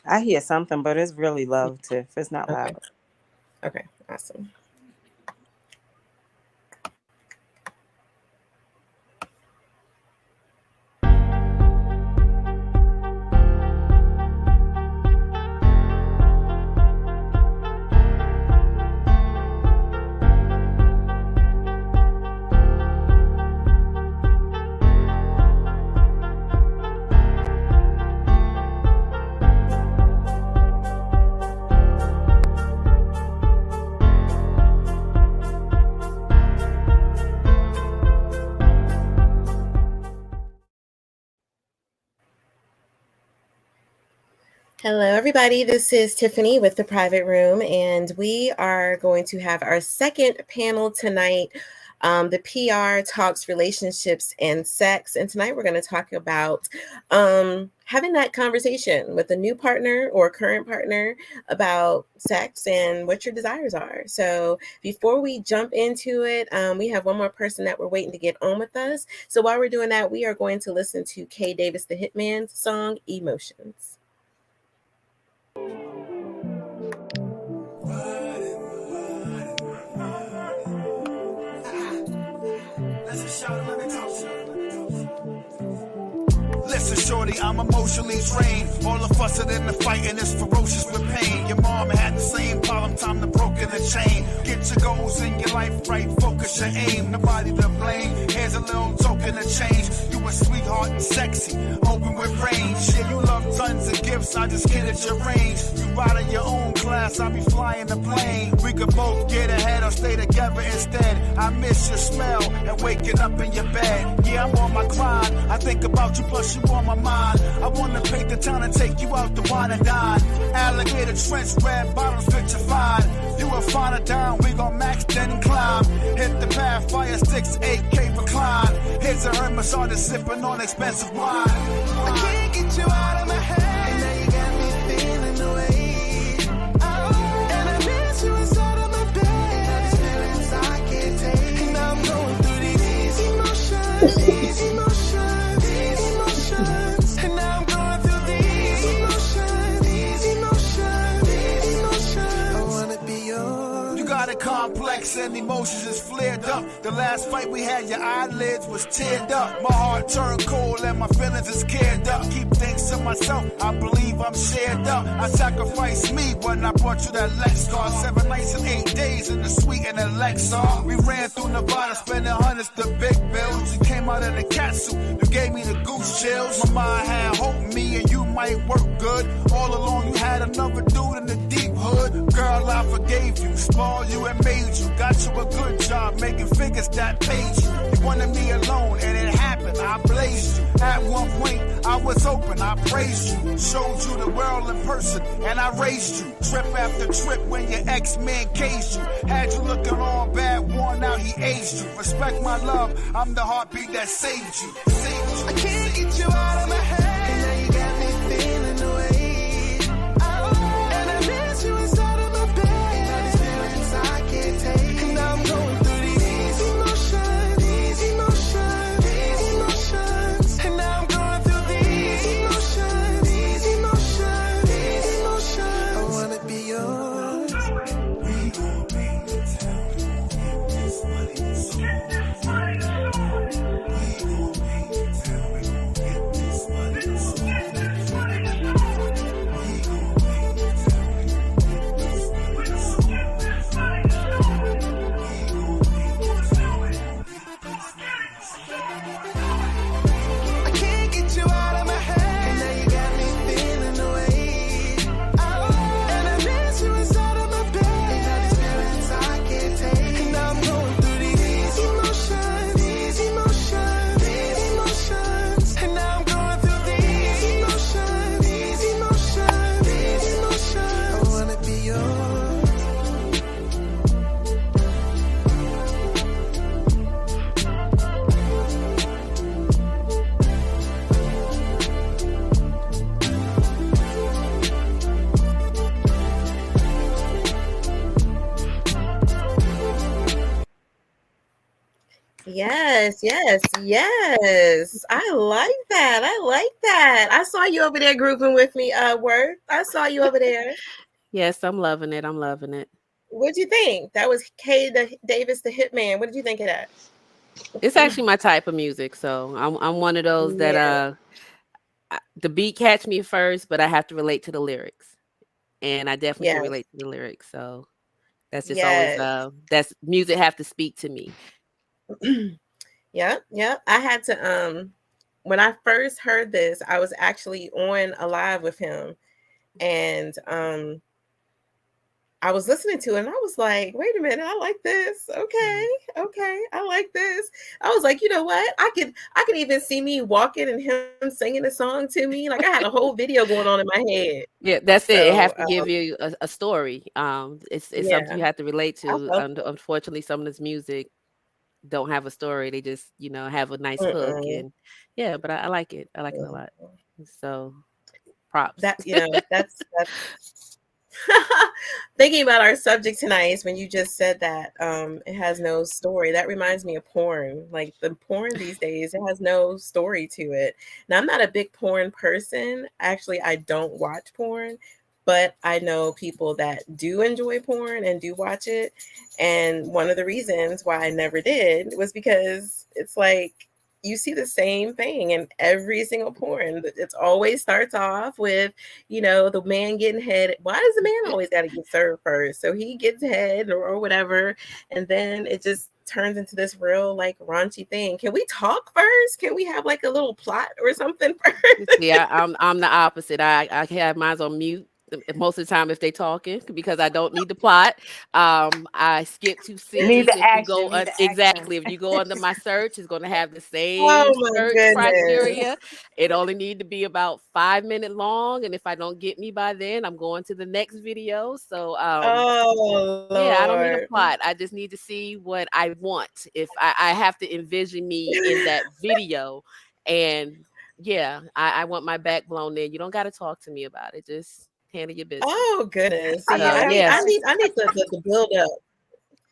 I hear something, but it's really low too. If it's not Okay. loud. Okay. Awesome. Hello, everybody. This is Tiffany with the Private Room, and we are going to have our second panel tonight. The PR talks relationships and sex. And tonight we're going to talk about having that conversation with a new partner or current partner about sex and what your desires are. So before we jump into it, we have one more person that we're waiting to get on with us. So while we're doing that, we are going to listen to Kay Davis the Hitman's song, Emotions. Listen, shorty, I'm emotionally drained. All the fussing and the fighting is ferocious with pain. Your mom had the same problem, time to broken the chain. Get your goals in your life right, focus your aim. Nobody to blame, here's a little token of change. You a sweetheart and sexy, open with range. Yeah, you love tons of gifts, I just kid at your range. You ride in your own class, I'll be flying the plane. We could both get ahead or stay together instead. I miss your smell and waking up in your bed. Yeah, I'm on my grind, I think about you plus you on my mind. I wanna paint the town and take you out to wine and dine. Alligator trench, red bottoms, picture fine. You will find a dime, we gon' max then climb. Hit the path, fire sticks, 8K recline. Here's a hermit started sipping on expensive wine. I can't get you out of my head, and now you got me feeling the way. And I miss you inside of my bed. These feelings I can't take. And now I'm going through these emotions, these emotions. And now I'm going through these emotions. I wanna be yours. You got a complex and emotions is flared up. The last fight we had, your eyelids was teared up. My heart turned cold and my feelings is scared up. Keep things to myself, I believe I'm shared up. I sacrificed me when I brought you that Lex car. 7 nights and 8 days in the suite in that Lexar. We ran through Nevada, spending hundreds to big bills. You came out of the castle, you gave me the goose chills. My mind had hope me and you might work good. All along you had another dude in the deep hood. Girl, I forgave you, spoiled you and made you. Got you a good job, making figures that paid you. You wanted me alone and it happened, I blazed you. At one point, I was open, I praised you. Showed you the world in person and I raised you. Trip after trip when your ex-man caged you. Had you looking all bad, worn out, he aged you. Respect my love, I'm the heartbeat that saved you. I can't get you out of my head, and now you got me feeling the way. And I miss you inside of my bed. Now these feelings I can't take. And now I'm going through these emotions, these emotions. And now I'm going through these emotions. I wanna be yours. We gon' bring the town, we gon' get this money so we gon' bring the town, we gon' get this money. Yes, yes, yes. I like that. I like that. I saw you over there grouping with me, Worth. I saw you over there. Yes, I'm loving it. I'm loving it. What'd you think? That was Davis, the Hitman. What did you think of that? It's actually my type of music, so I'm one of those that Yeah, the beat catch me first, but I have to relate to the lyrics, and I definitely can yes, relate to the lyrics. So that's just always yes. that's music have to speak to me. Yep, yep. I had to when I first heard this, I was actually on a live with him, and I was listening to it and I was like, wait a minute, I like this. Okay, Mm. okay, I like this. I was like, you know what? I could even see me walking and him singing a song to me. Like I had a whole video going on in my head. Yeah, that's it. It So has to give you a story. It's something yeah, you have to relate I to. felt Unfortunately, some of this music don't have a story. They just, have a nice it. hook, Mm-mm. and yeah, but I like it. I like it a Mm. lot. So props. That that's thinking about our subject tonight is when you just said that it has no story. That reminds me of porn. Like the porn these days, it has no story to it. Now I'm not a big porn person. Actually, I don't watch porn, but I know people that do enjoy porn and do watch it. And one of the reasons why I never did was because it's like you see the same thing in every single porn. It's always starts off with, the man getting head. Why does the man always got to get served first? So he gets head or whatever. And then it just turns into this real like raunchy thing. Can we talk first? Can we have like a little plot or something first? See, I'm the opposite. I have mine on mute most of the time if they talking because I don't need the plot. I skip to Need scenes. the If you action. go Need the action. exactly, if you go under my search, it's gonna have the same Oh my search criteria. goodness. It only need to be about 5 minutes long, and if I don't get me by then, I'm going to the next video. So Oh yeah, I don't need a Lord. plot. I just need to see what I want. If I have to envision me in that video, and yeah, I want my back blown in. You don't got to talk to me about it. Just handle your business. Oh goodness. I See, know So I that's need yeah, I right. need I need the build up.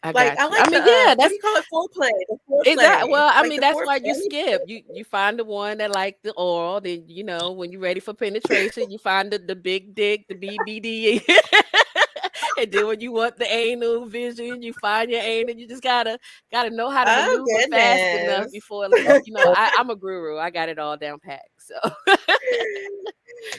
I Like I got you. I like the mean, yeah, what do that's you call it? Foreplay. The exactly. foreplay. Well, I Like mean, the that's why foreplay. you I need skip. You find the one that like the oral. Then when you're ready for penetration, you find the big dick, the BBD. And then when you want the anal vision, you find your anal. You just gotta know how to oh maneuver fast enough goodness. before I'm a guru. I got it all down packed. So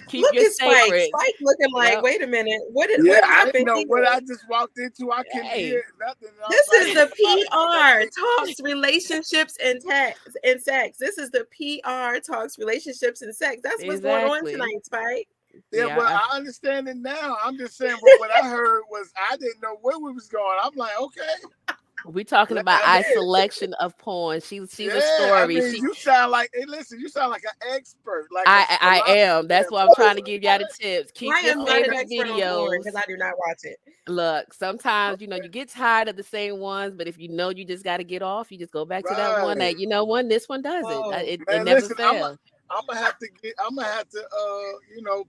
keep Look your at Spike. sacreds. Spike looking like, Yep. wait a minute. Yeah, What I didn't happened know what here? I just walked into. I couldn't hear Hey, nothing. And I was This like, is the I got PR to talks relationships and sex. This is the PR talks relationships and sex. That's what's going on exactly. tonight, Spike. Yeah, Yeah. well, I understand it now. I'm just saying, but what I heard was I didn't know where we was going. I'm like, okay, We talking about I our mean, selection of porn. She's a yeah, I story. mean, you sound like, hey, listen, you sound like an expert, like a I lot of am. That's why I'm people. trying to give y'all the tips. Keep I your am not an favorite expert on porn videos. because I do not watch it. Look, sometimes Okay, you get tired of the same ones, but if you know you just got to get off, you just go back to that one. right, That this one does it. Oh, It man. never Listen, fails. I'm gonna have to,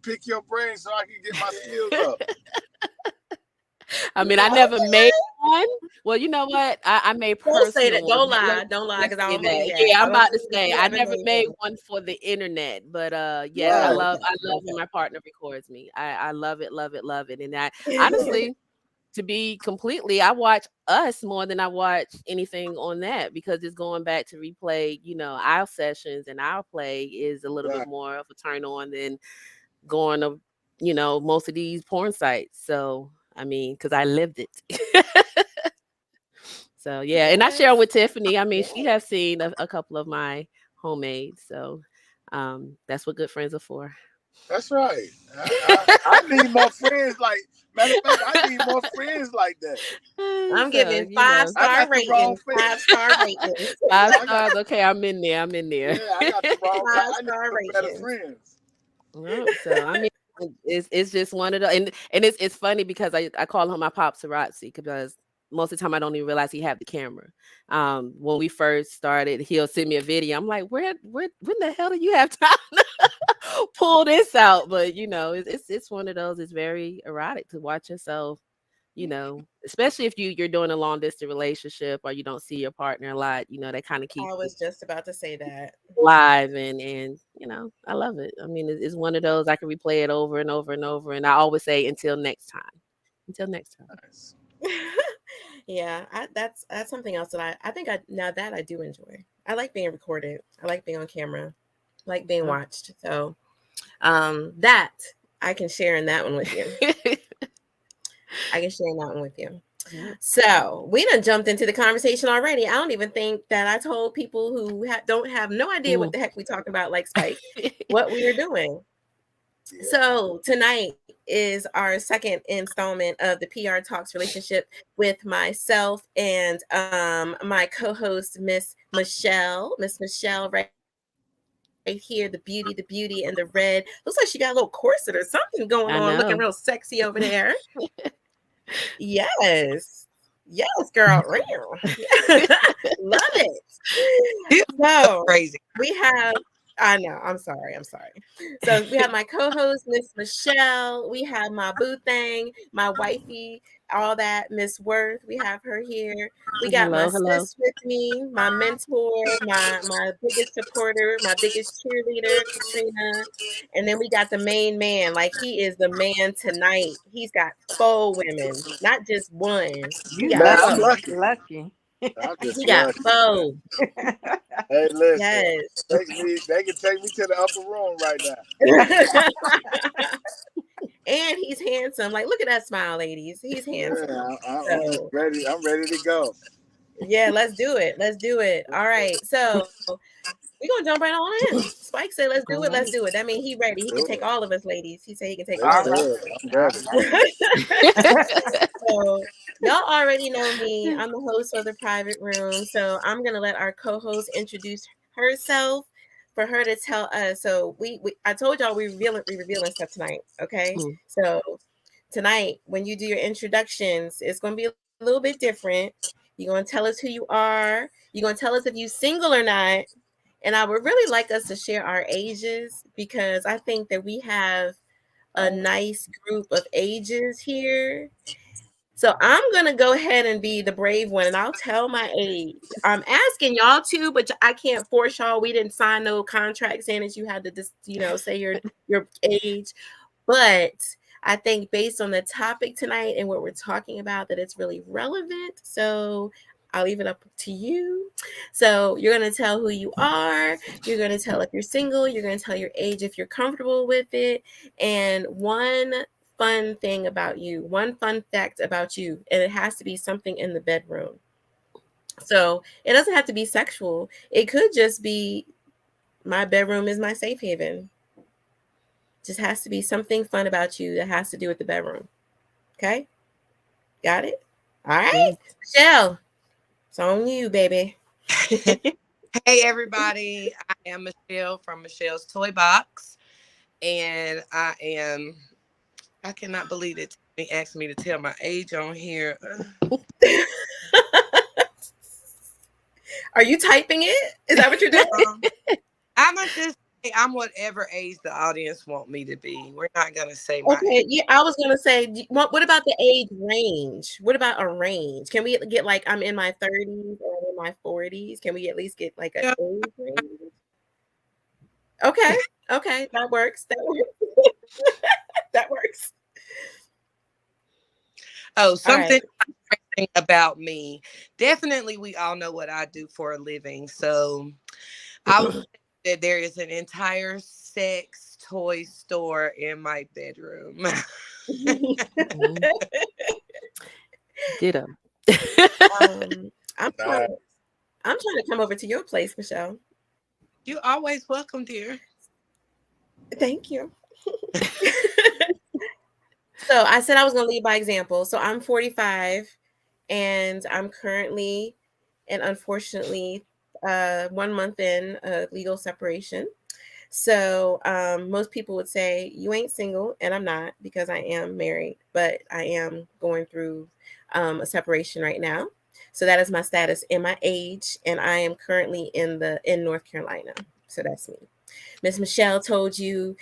pick your brain so I can get my skills up. I mean, I never made okay. one. Well, you know what? I made Don't say personal that. ones. Don't lie. Don't lie Let's because I say don't believe that. that. Yeah, I I'm don't about to believe say you I haven't never made made one. one for the internet, but yes, I Oh, love okay. I love when Okay. my partner records me. I love it, love it, love it. And I honestly, to be completely, I watch us more than I watch anything on that because it's going back to replay, our sessions and our play is a little bit Right. more of a turn on than going to, most of these porn sites. So, I mean, because I lived it. So, yeah. And I share Yes. with Tiffany. I mean, she Yes. has seen a couple of my homemade. So, that's what good friends are for. That's right. I need more friends. Like, matter of fact, I need more friends like that. I'm So, giving five I star got the wrong ratings. friends. 5-star ratings. five Yeah, I got stars. Okay, I'm in there. I'm in there. yeah, I got the wrong kind. Five I need star some better ratings. friends. Yep, so I mean, it's just one of the and it's funny because I call him my paparazzi because most of the time I don't even realize he have the camera. When we first started, he'll send me a video. I'm like, where when the hell do you have time to pull this out? But it's one of those. It's very erotic to watch yourself you know, especially if you're doing a long distance relationship or you don't see your partner a lot, you know, that kind of keeps I it was just about to say that. alive and you know, I love it. I mean, it's one of those I can replay it over and over and over. And I always say until next time. Until next time. Nice. Yeah, that's something else that I think I now that I do enjoy. I like being recorded. I like being on camera. I like being watched. So that I can share in that one with you. I can share in that one with you. Yeah. So we done jumped into the conversation already. I don't even think that I told people who don't have no idea what the heck we talking about, like Spike, what we are doing. So tonight is our second installment of the PR Talks relationship with myself and my co-host Miss Michelle. Miss Michelle right here, the beauty and the red. Looks like she got a little corset or something going I on, looking know. real sexy over there. Yes. Yes, girl. Love it. So Crazy. we have, I know, I'm sorry. So we have my co-host, Miss Michelle. We have my boo thing, my wifey, all that, Miss Worth. We have her here. We got my Hello. sis with me, my mentor, my biggest supporter, my biggest cheerleader, Katrina. And then we got the main man. Like, he is the man tonight. He's got 4 women, not just one. He You got Man, I'm 4. lucky. lucky. Lucky. I'm just He got lucky. 4. Hey, listen. Yes. They can take me to the upper room right now. And he's handsome. Like, look at that smile, ladies. He's handsome. Yeah, I'm So, ready. I'm ready to go. yeah, let's do it. All right. So, we're going to jump right on in. Spike said, let's do it. Let's do it. That means he's ready. He can Do take it. all of us, ladies. He said he can take Let's all All of do right. us. it. I'm All ready. right. So, y'all already know me. I'm the host of the private room. So, I'm going to let our co-host introduce herself for her to tell us. So, I told y'all we revealing stuff tonight. Okay. Mm. So, tonight, when you do your introductions, it's going to be a little bit different. You're going to tell us who you are. You're going to tell us if you're single or not. And I would really like us to share our ages because I think that we have a nice group of ages here. So I'm going to go ahead and be the brave one and I'll tell my age. I'm asking y'all to, but I can't force y'all. We didn't sign no contract saying that you had to just, say your age. But I think based on the topic tonight and what we're talking about, that it's really relevant. So I'll leave it up to you. So you're going to tell who you are. You're going to tell if you're single. You're going to tell your age if you're comfortable with it. And one fun thing about you, one fun fact about you, and it has to be something in the bedroom. So it doesn't have to be sexual. It could just be my bedroom is my safe haven. Just has to be something fun about you that has to do with the bedroom. Okay? Got it? All right. Michelle, it's on you, baby. Hey, everybody. I am Michelle from Michelle's Toy Box. And I cannot believe that they asked me to tell my age on here. Are you typing it? Is that what you're doing? I'm going to just say I'm whatever age the audience want me to be. We're not going to say my age. Okay, yeah, I was gonna say, what about the age range? What about a range? Can we get like I'm in my 30s or in my 40s? Can we at least get like an Yeah. age range? Okay, that works. That works. Oh, All something right. interesting about me. Definitely, we all know what I do for a living. So I would say that there is an entire sex toy store in my bedroom. Ditto. I'm trying to come over to your place, Michelle. You're always welcome, dear. Thank you. So I said I was going to lead by example. So I'm 45 and I'm currently and unfortunately 1 month in a legal separation. So most people would say you ain't single, and I'm not because I am married, but I am going through a separation right now. So that is my status and my age, and I am currently in North Carolina. So that's me. Miss Michelle told you.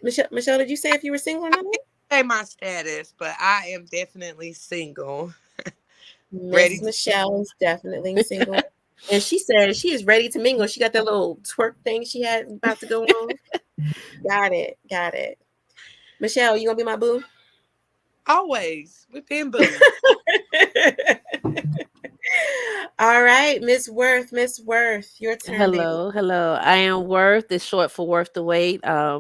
Michelle, did you say if you were single or not? say my status, but I am definitely single. Ready Miss to Michelle is definitely single. And she said she is ready to mingle. She got that little twerk thing she had about to go on. Got it. Got it. Michelle, you gonna be my boo? always. We've been boo. All right, Miss Worth. Miss Worth, your turn, baby. Hello. I am Worth. It's short for Worth the Wait. I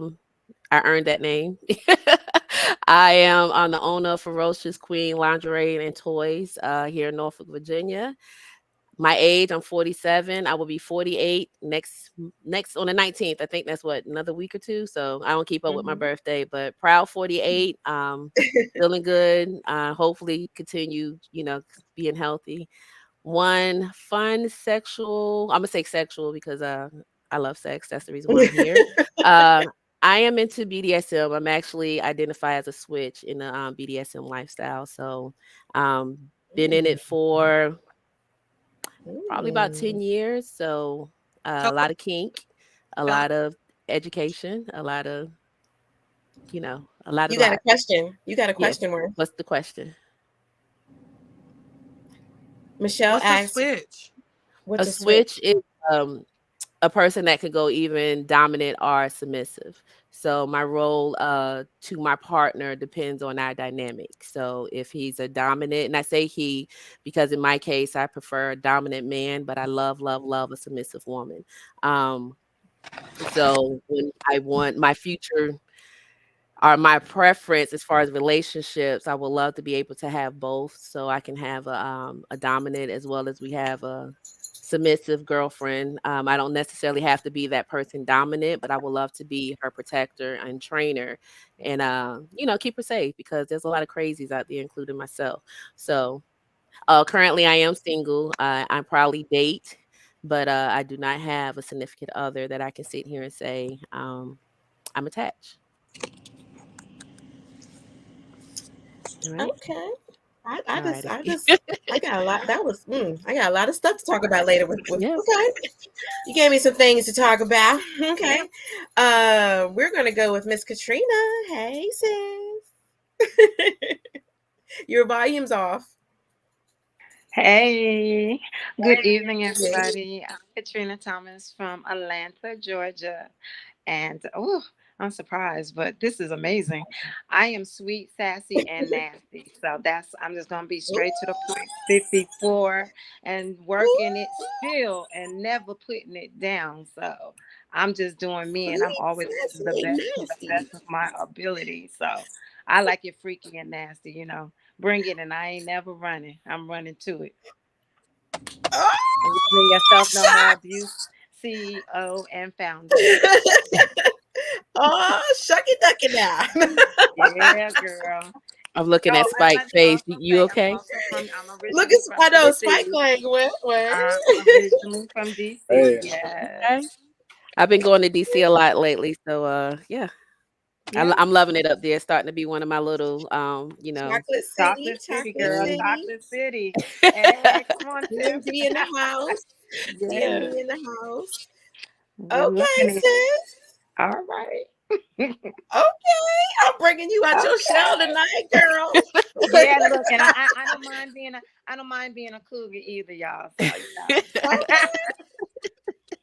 earned that name. I am the owner of Ferocious Queen Lingerie and Toys here in Norfolk, Virginia. My age, I'm 47. I will be 48 next on the 19th. I think that's what, another week or two. So I don't keep up with my birthday, but proud 48. Feeling good. Hopefully continue, being healthy. One fun sexual, I'm gonna say sexual because I love sex. That's the reason why I'm here. Uh, I am into BDSM. I'm actually identify as a switch in the BDSM lifestyle. So been in it for probably about 10 years. So So a lot of kink, a yeah, lot of education, a lot of, a lot of You got a life. question. You got a Yes. question, Worth. What's the question? Michelle what's a asked, switch? what's A a switch? switch is a person that could go even dominant or submissive. So my role to my partner depends on our dynamic. So if he's a dominant, and I say he because in my case I prefer a dominant man, but I love a submissive woman. Um, so when I want my future or my preference as far as relationships, I would love to be able to have both, so I can have a dominant as well as we have a submissive girlfriend. I don't necessarily have to be that person dominant, but I would love to be her protector and trainer, and keep her safe because there's a lot of crazies out there, including myself. So currently, I am single. I probably date, but I do not have a significant other that I can sit here and say I'm attached. All right. Okay. I All just righty. I just I got a lot. That was I got a lot of stuff to talk about later with Yeah. okay. You gave me some things to talk about. Okay. We're gonna go with Miss Katrina. Hey sis. Your volume's off. Hey, good evening, Yes. everybody. I'm Katrina Thomas from Atlanta, Georgia. And oh, I'm surprised, but this is amazing. I am sweet, sassy, and nasty. So I'm just gonna be straight to the point. 54 and working it still and never putting it down. So I'm just doing me and I'm Sweet, always doing the sassy, and best to the nasty. best of my ability. So I like it freaky and nasty, Bring it and I ain't never running. I'm running to it. Loving yourself no more abuse, CEO and founder. Oh, shucky ducky now. Yeah, girl. I'm looking at Oh, and Spike I face. also You say okay? I'm Look originally at from I know Spike DC. like what? I'm originally from DC. Hey, Yes. Okay. I've been going to DC a lot lately, so yeah. Yeah. I'm loving it up there. It's starting to be one of my little Chocolate City, Chocolate City, Chocolate girl. Mhm. City. Chocolate City. Hey, come on, Tiff. DMV in the house. Yeah. DMV in the house. We're Okay, loving it. sis. All right. Okay, I'm bringing you out your shell Okay. tonight, girl. Yeah, look, and I don't mind being a cougar either, y'all. So Okay.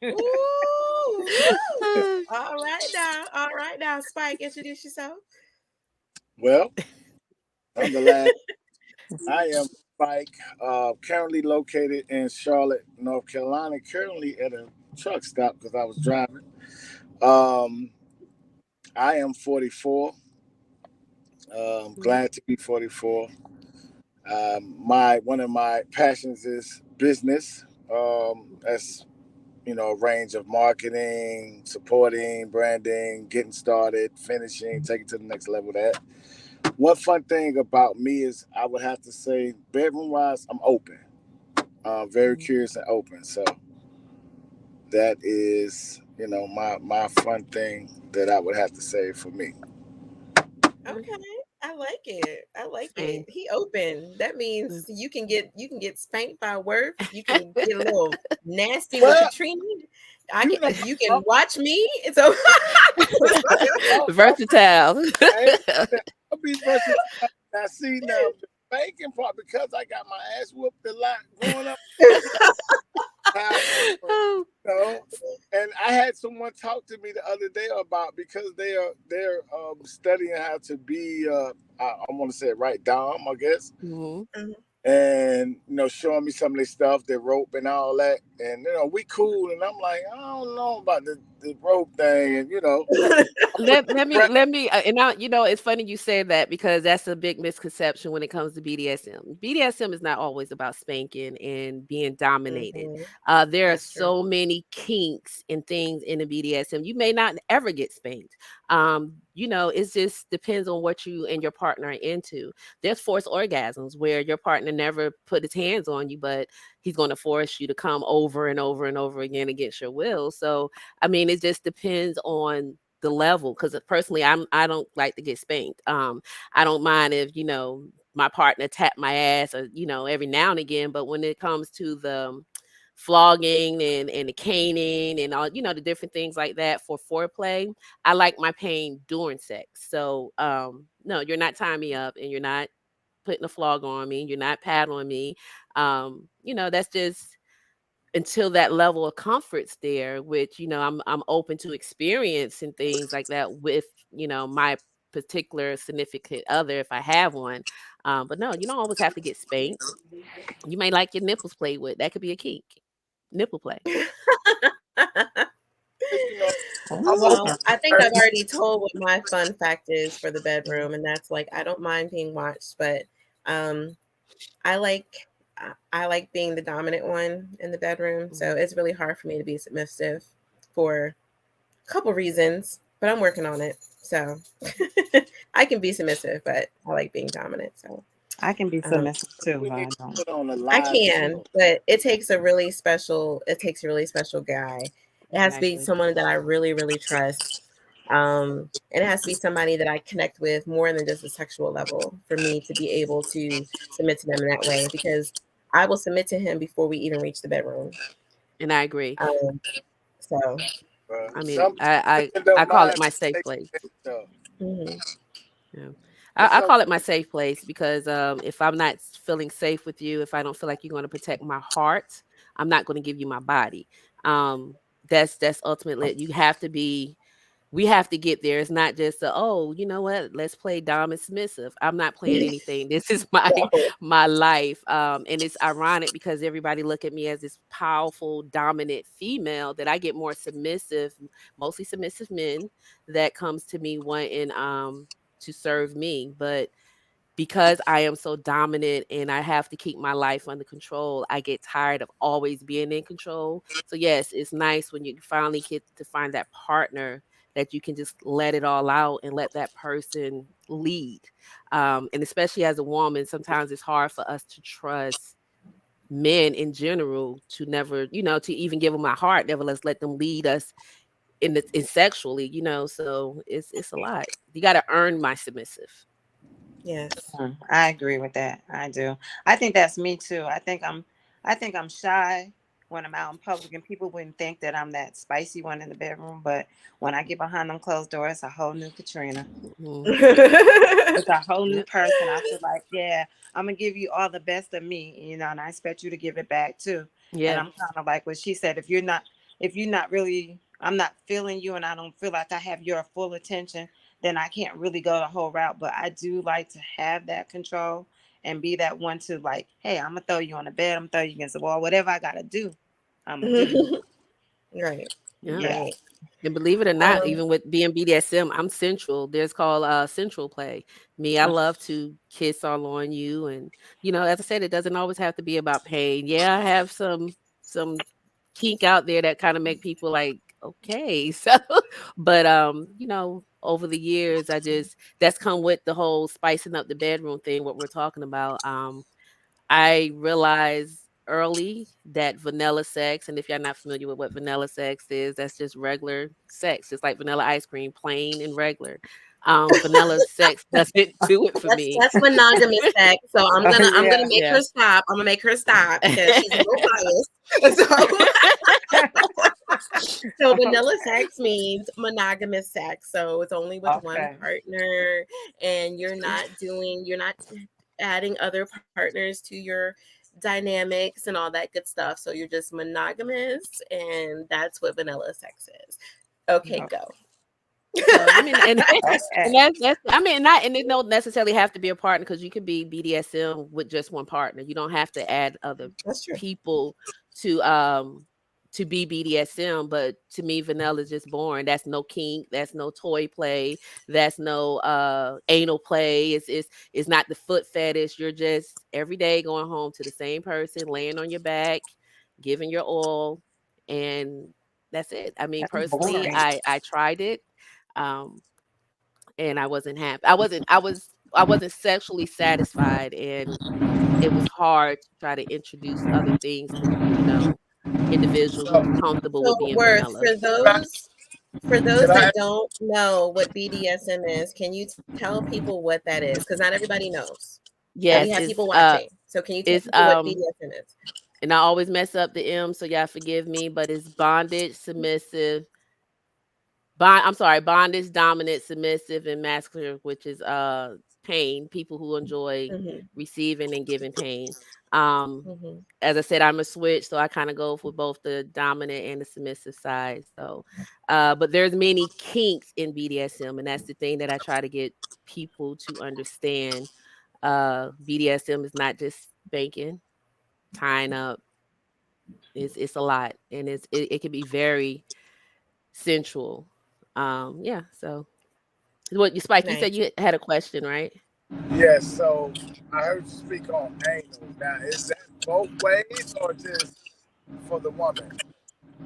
yeah. Ooh. All right now. Spike, introduce yourself. well, I'm the last. I am Mike, currently located in Charlotte, North Carolina, currently at a truck stop because I was driving. Um, I am 44. Glad to be 44. My one of my passions is business. That's a range of marketing, supporting, branding, getting started, finishing, taking to the next level. That one fun thing about me is I would have to say, bedroom wise, I'm open. Very curious and open. So that is, my fun thing that I would have to say for me. Okay. I like it. I like it. Same. He open. That means you can get spanked by Worth. You can get a little nasty with Well, Katrina. you know, You can watch me. It's okay. don't, Versatile. I ain't, Beach versus. I see now the banking part because I got my ass whooped a lot growing up. How, Oh, know, and I had someone talk to me the other day about because they're studying how to be I want to say it right, dom, I guess, mhm. and showing me some of this stuff, the rope and all that, and we cool, and I'm like, I don't know about the rope thing, and I'm putting Let me and now it's funny you say that because that's a big misconception when it comes to BDSM. BDSM is not always about spanking and being dominated. Mhm. There are That's true. so many kinks and things in the BDSM. You may not ever get spanked. It just depends on what you and your partner are into. There's forced orgasms where your partner never put his hands on you, but he's going to force you to come over and over and over again against your will. So I mean, it just depends on the level. Because personally, I don't like to get spanked. I don't mind if my partner tap my ass or every now and again. But when it comes to the flogging and the caning and all the different things like that for foreplay, I like my pain during sex. So no, you're not tying me up and you're not putting a flog on me. You're not paddling me. That's just until that level of comfort's there, which I'm open to experience and things like that with my particular significant other if I have one. But no, you don't always have to get spanked. You may like your nipples played with. That could be a kink. Nipple play. you know I'm Ooh. open. Well, I think I've already told what my fun fact is for the bedroom, and that's like I don't mind being watched, but um, I like I like being the dominant one in the bedroom. So it's really hard for me to be submissive for a couple reasons, but I'm working on it. So I can be submissive, but I like being dominant. So I can be um, submissive too, We but need I to don't. put on a I live can, show. but it takes a really special guy. It has to be Exactly. someone that I really, really trust. And it has to be somebody that I connect with more than just a sexual level for me to be able to submit to them in that way because I will submit to him before we even reach the bedroom. And I agree. Um, so, I mean, Some I women I, I don't call it mind my safe taking place. that stuff. mhm. Yeah. What's I up? call it my safe place because if I'm not feeling safe with you, if I don't feel like you're going to protect my heart, I'm not going to give you my body. Um, that's ultimately it. You have to be. We have to get there. It's not just oh, you know what? Let's play dom and submissive. I'm not playing anything. This is my No. my life. And it's ironic because everybody look at me as this powerful, dominant female that I get more submissive, mostly submissive men that comes to me wanting to serve me. But because I am so dominant and I have to keep my life under control, I get tired of always being in control. So yes, it's nice when you finally get to find that partner that you can just let it all out and let that person lead. And especially as a woman, sometimes it's hard for us to trust men in general to never, to even give them my heart, never let's let them lead us in sexually, So it's a lot. You got to earn my submissive. Yes. I agree with that. I do. I think that's me too. I think I'm shy when I'm out in public and people wouldn't think that I'm that spicy one in the bedroom, but when I get behind them closed doors, it's a whole new Katrina. Mhm. It's a whole new Yep. person. I feel like, yeah, I'm gonna give you all the best of me, and I expect you to give it back too. And Yeah. I'm kind of like what she said. If you're not really, I'm not feeling you, and I don't feel like I have your full attention, then I can't really go the whole route. But I do like to have that control and be that one to like, hey, I'm gonna throw you on the bed, I'm gonna throw you against the wall, whatever I gotta do, I'm gonna do. Right. Yeah. Yeah. Right. And believe it or not, Um, even with being BDSM, I'm central. There's called central play. Me, I love to kiss all on you, and as I said, it doesn't always have to be about pain. Yeah, I have some kink out there that kind of make people like, okay, so, but over the years, that's come with the whole spicing up the bedroom thing. What we're talking about. I realized early that vanilla sex, and if you're not familiar with what vanilla sex is, that's just regular sex. It's like vanilla ice cream, plain and regular. Vanilla sex doesn't do it for me. that's monogamous sex. So I'm gonna Yeah. make Yeah. her stop. I'm gonna make her stop because she's a little biased. So So vanilla sex means monogamous sex. So it's only with one Okay. partner, and you're not adding other partners to your dynamics and all that good stuff. So you're just monogamous, and that's what vanilla sex is. Okay, Okay. go. So I mean, and Okay. and that's I mean, not and it don't necessarily have to be a partner because you could be BDSM with just one partner. You don't have to add other That's true. people to um to be BDSM. But to me, vanilla is just boring. That's no kink. That's no toy play. That's no anal play. It's not the foot fetish. You're just every day going home to the same person, laying on your back, giving your all, and that's it. I mean, That's personally, boring. I tried it. Um, and I wasn't happy. I wasn't sexually satisfied, and it was hard to try to introduce other things to individual who's So, comfortable So with being worth vanilla. can I, for can those I, that don't know what BDSM is, can you tell people what that is? Because not everybody knows. And we Yes, have people watching. So can you tell it's people what BDSM is? and I always mess up the M, so y'all forgive me, but it's bondage, submissive, bondage, dominant, submissive, and masculine, which is pain. People who enjoy Hmm. receiving and giving pain. Um, Hmm. as I said, I'm a switch, so I kind of go for both the dominant and the submissive side. So, but there's many kinks in BDSM, and that's the thing that I try to get people to understand. BDSM is not just spanking, tying up. It's a lot, and it can be very sensual. Yeah. So, what you Spike? You said Nice. you had a question, right? yes, so I heard you speak on anal. Now, is that both ways or just for the woman?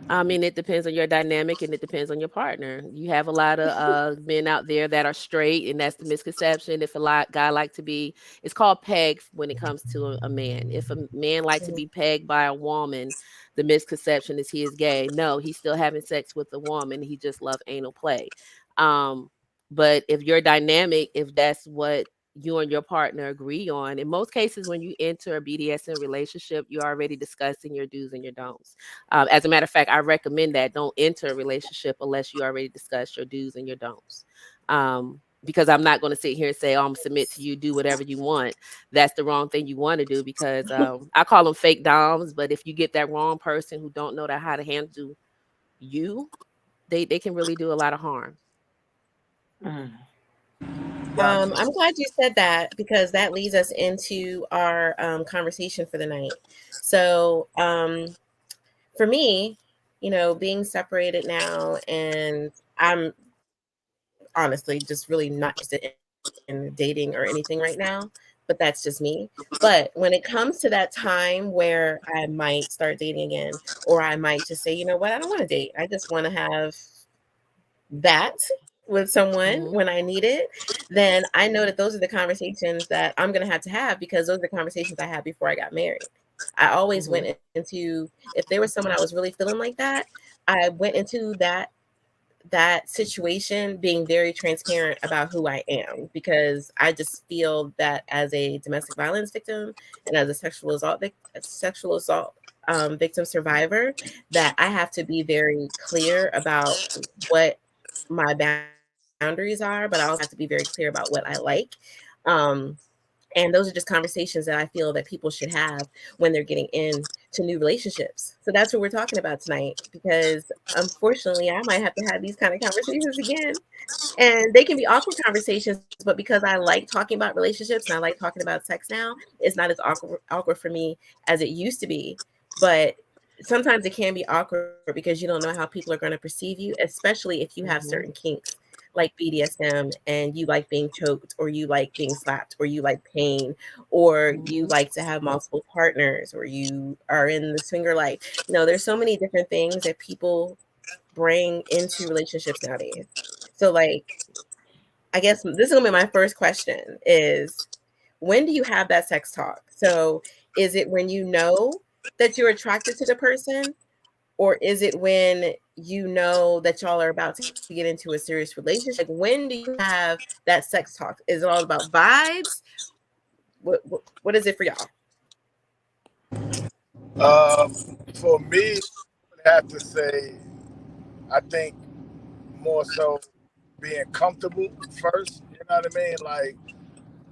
I mean, it depends on your dynamic and it depends on your partner. You have a lot of men out there that are straight, and that's the misconception. If a lot guy like to be, it's called peg when it comes to a man. If a man like to Mhm. be pegged by a woman, the misconception is he is gay. No, he's still having sex with a woman. He just love anal play. Um, but if your dynamic, if that's what you and your partner agree on, in most cases, when you enter a BDSM relationship, you're already discussing your do's and your don'ts. As a matter of fact, I recommend that don't enter a relationship unless you already discussed your do's and your don'ts. Because I'm not going to sit here and say, "Oh, I'm gonna submit to you, do whatever you want." That's the wrong thing you want to do because I call them fake doms. But if you get that wrong person who don't know that how to handle you, they can really do a lot of harm. Mm. Gotcha. I'm glad you said that because that leads us into our conversation for the night. So, for me, being separated now, and I'm honestly just really not interested in dating or anything right now, but that's just me. But when it comes to that time where I might start dating again, or I might just say, you know what, I don't want to date. I just want to have that with someone Hmm. when I need it, then I know that those are the conversations that I'm going to have because those are the conversations I had before I got married. I always Hmm. went into, if there was someone I was really feeling like that, I went into that situation being very transparent about who I am because I just feel that as a domestic violence victim and as a sexual assault victim survivor, that I have to be very clear about what my boundaries are, but I also have to be very clear about what I like. Um, and those are just conversations that I feel that people should have when they're getting into new relationships. So that's what we're talking about tonight because unfortunately, I might have to have these kind of conversations again. And they can be awkward conversations, but because I like talking about relationships and I like talking about sex now, it's not as awkward for me as it used to be. But sometimes it can be awkward because you don't know how people are going to perceive you, especially if you have certain Hmm. kinks like BDSM and you like being choked or you like being slapped or you like pain or you Hmm. like to have multiple partners or you are in the swinger life. There's so many different things that people bring into relationships nowadays. So like I guess this is gonna be my first question is when do you have that sex talk? So is it when you know that you're attracted to the person, or is it when you know that y'all are about to get into a serious relationship? Like when do you have that sex talk? Is it all about vibes? What is it for y'all? Um, for me, I would have to say I think more so being comfortable first. You know what I mean? Like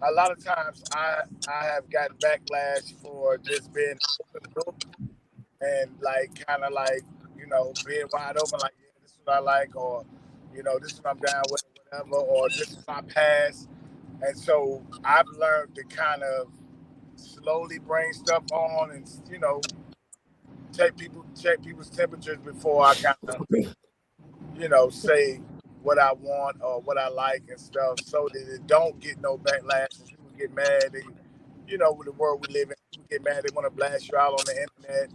a lot of times, I have gotten backlash for just being open book and like kind of like being wide open. Like yeah, this is what I like, or this is what I'm down with, or whatever, or this is my past. And so I've learned to kind of slowly bring stuff on and check people's temperatures before I kind of say what I want or what I like and stuff, so that it don't get no backlash. And people get mad. With the world we live in, people get mad. They want to blast you out on the internet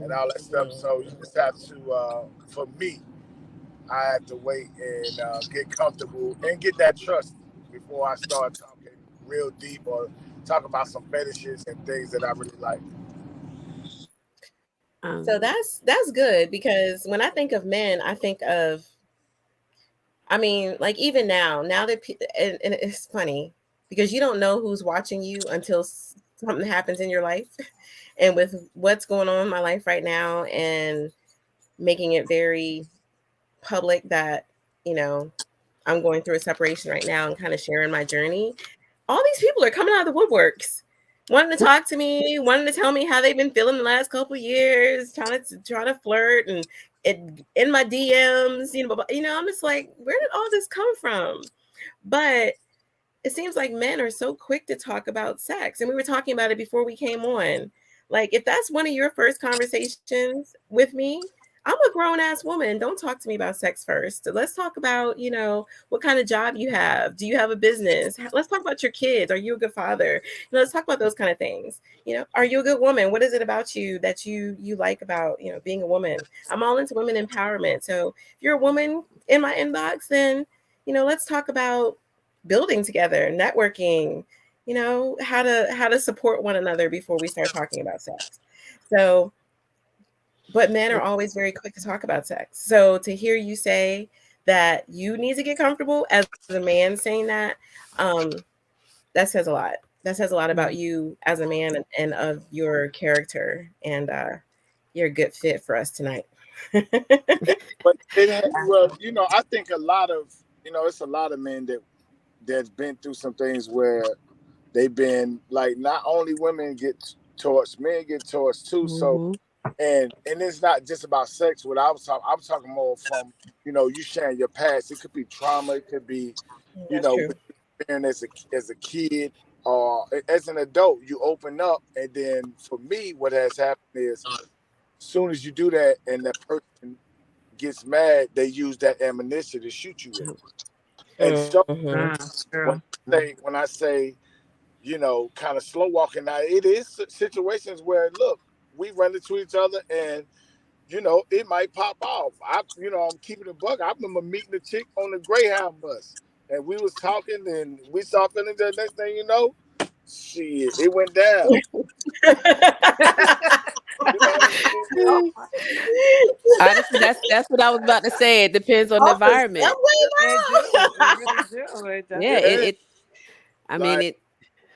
and all that stuff. So you just have to, for me, I have to wait and get comfortable and get that trust before I start talking real deep or talk about some fetishes and things that I really like. So that's good, because when I think of men, I think of, I mean, like even now that and it's funny because you don't know who's watching you until something happens in your life. And with what's going on in my life right now and making it very public that, you know, I'm going through a separation right now and kind of sharing my journey, all these people are coming out of the woodworks, wanting to talk to me, wanting to tell me how they've been feeling the last couple of years, trying to flirt and in my DMs, I'm just like, where did all this come from? But it seems like men are so quick to talk about sex. And we were talking about it before we came on. Like, if that's one of your first conversations with me, I'm a grown ass woman. Don't talk to me about sex first. Let's talk about, what kind of job you have. Do you have a business? Let's talk about your kids. Are you a good father? Let's talk about those kind of things. Are you a good woman? What is it about you that you like about, being a woman? I'm all into women empowerment. So if you're a woman in my inbox, then, let's talk about building together, networking, how to support one another before we start talking about sex. So, but men are always very quick to talk about sex. So to hear you say that you need to get comfortable as a man saying that, um, that says a lot. That says a lot about you as a man and of your character. And you're a good fit for us tonight. But well, I think a lot of it's a lot of men that's been through some things where they've been like, not only women get torched, men get torched too. So and it's not just about sex. What I was talking more from you sharing your past. It could be trauma. It could be That's true. what you experienced as a kid or as an adult. You open up, and then for me, what has happened is, as soon as you do that, and that person gets mad, they use that ammunition to shoot you with. And so Mm-hmm. when True. when I say kind of slow walking, now it is situations where look, we run into each other and it might pop off. I'm keeping a buck. I remember meeting a chick on the Greyhound bus, and we was talking, and we saw feelings. The next thing you know, shit, it went down. You know what I mean? Oh, Honestly, that's what I was about to say. It depends on the Off the environment. subway it do. It now. really do. It does. Yeah, Yeah, I mean like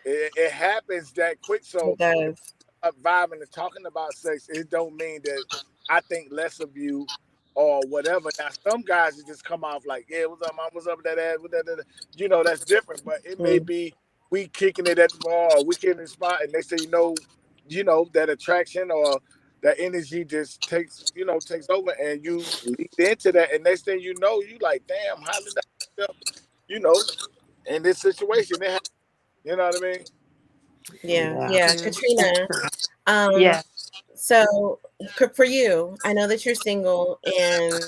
it. it happens that quick. It So does. vibing and talking about sex, it don't mean that I think less of you or whatever. Now, some guys that just come off like, yeah, what's up, mom? What's up with that ass? With that? That's different. But it may Mm. be we kicking it at the bar or we kicking the spot, and they say, that attraction or that energy just takes over, and you lead into that, and next thing you know, you like, damn, how did I, you know, in this situation, it happened. You know what I mean? Yeah, Yeah. yeah. Mm, that's Katrina, true. um, Yeah. so for you, I know that you're single and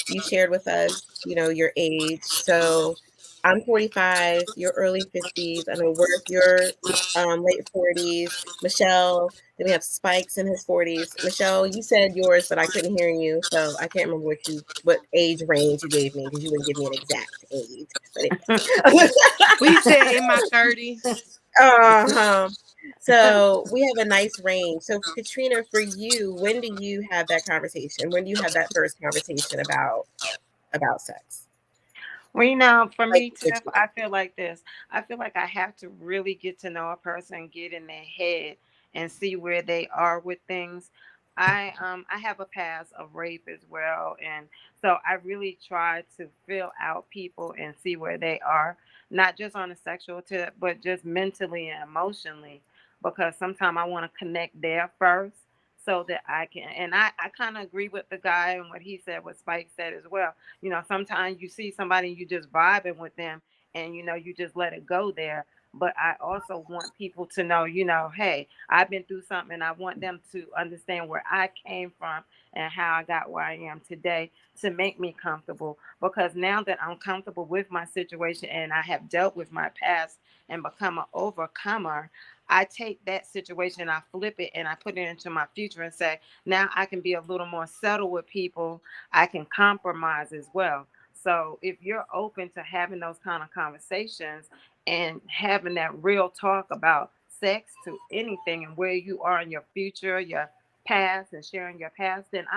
you shared with us, your age. So I'm 45, you're early 50s. I know Worth, you're late 40s. Michelle, then we have Spikes in his 40s. Michelle, you said yours, but I couldn't hear you, so I can't remember what age range you gave me because you wouldn't give me an exact age. But anyways. We said in my 30s. Uh-huh. So we have a nice range. So Katrina, for you, when do you have that conversation? When do you have that first conversation about sex? Well, for Like me, with Tiff, you. I feel like this. I feel like I have to really get to know a person, get in their head, and see where they are with things I have a past of rape as well, and so I really try to feel out people and see where they are, not just on a sexual tip, but just mentally and emotionally, because sometimes I want to connect there first so that I can. And I kind of agree with the guy and what he said, what Spike said as well. Sometimes you see somebody and you just vibing with them, and you just let it go there. But I also want people to know, hey, I've been through something, and I want them to understand where I came from and how I got where I am today to make me comfortable. Because now that I'm comfortable with my situation and I have dealt with my past and become an overcomer, I take that situation, I flip it, and I put it into my future and say, now I can be a little more subtle with people. I can compromise as well. So if you're open to having those kind of conversations and having that real talk about sex to anything and where you are in your future, your past, and sharing your past, then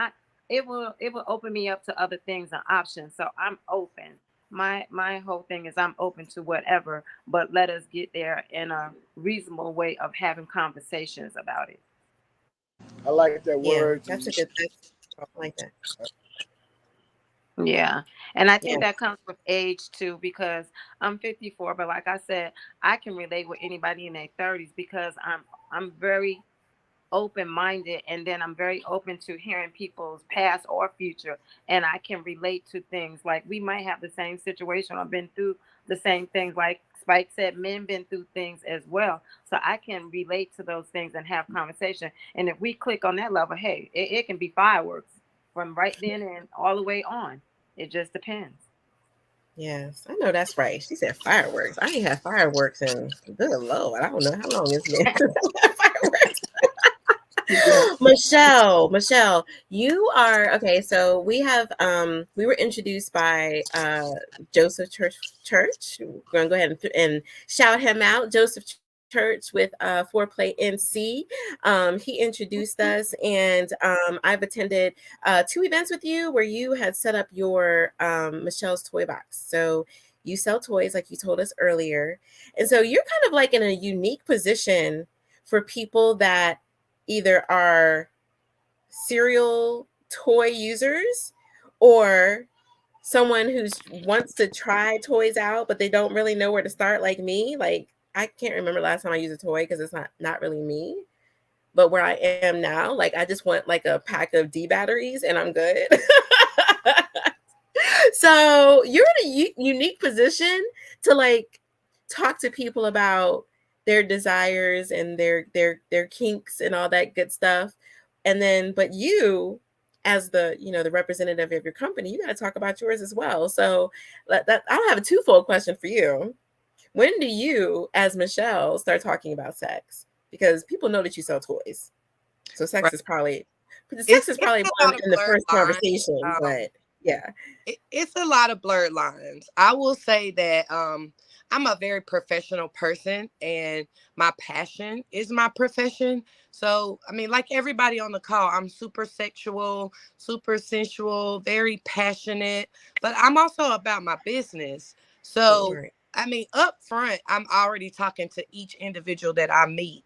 it will open me up to other things and options. So I'm open. My whole thing is I'm open to whatever, but let us get there in a reasonable way of having conversations about it. I like that Yeah, word. that's a good. I like that. Yeah. And I Yeah. think that comes with age too, because I'm 54, but like I said, I can relate with anybody in their 30s because I'm very open minded, and then I'm very open to hearing people's past or future, and I can relate to things like we might have the same situation or been through the same things. Like Spike said, men been through things as well, so I can relate to those things and have conversation. And if we click on that level, hey, it can be fireworks from right then and all the way on. It just depends. Yes, I know that's right. She said fireworks. I ain't had fireworks in good Lord. I don't know how long it's been since I had fireworks. Michelle, you are okay. So we were introduced by Joseph Church. We're gonna go ahead and shout him out, Joseph Church with Foreplay NC. He introduced us, and I've attended 2 events with you where you had set up your Michelle's Toy Box. So you sell toys, like you told us earlier, and so you're kind of like in a unique position for people that either are serial toy users or someone who's wants to try toys out but they don't really know where to start, like me. Like, I can't remember last time I used a toy because it's not really me. But where I am now, like, I just want like a pack of D batteries and I'm good. So you're in a unique position to like talk to people about their desires and their kinks and all that good stuff. And then, but you, as the representative of your company, you got to talk about yours as well. So I don't have a twofold question for you. When do you, as Michelle, start talking about sex? Because people know that you sell toys, so Right. sex is probably It's a one lot of in the blurred first lines. conversation. But yeah. It's a lot of blurred lines. I will say that I'm a very professional person, and my passion is my profession. So, I mean, like everybody on the call, I'm super sexual, super sensual, very passionate, but I'm also about my business. So, Right. I mean, up front, I'm already talking to each individual that I meet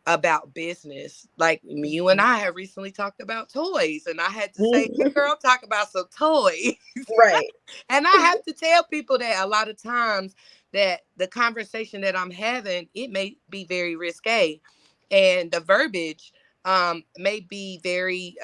about business. Like you and I have recently talked about toys, and I had to say, "Hey, Mhm. girl, talk about some toys." Right. And I have to tell people that a lot of times that the conversation that I'm having, it may be very risque, and the verbiage may be very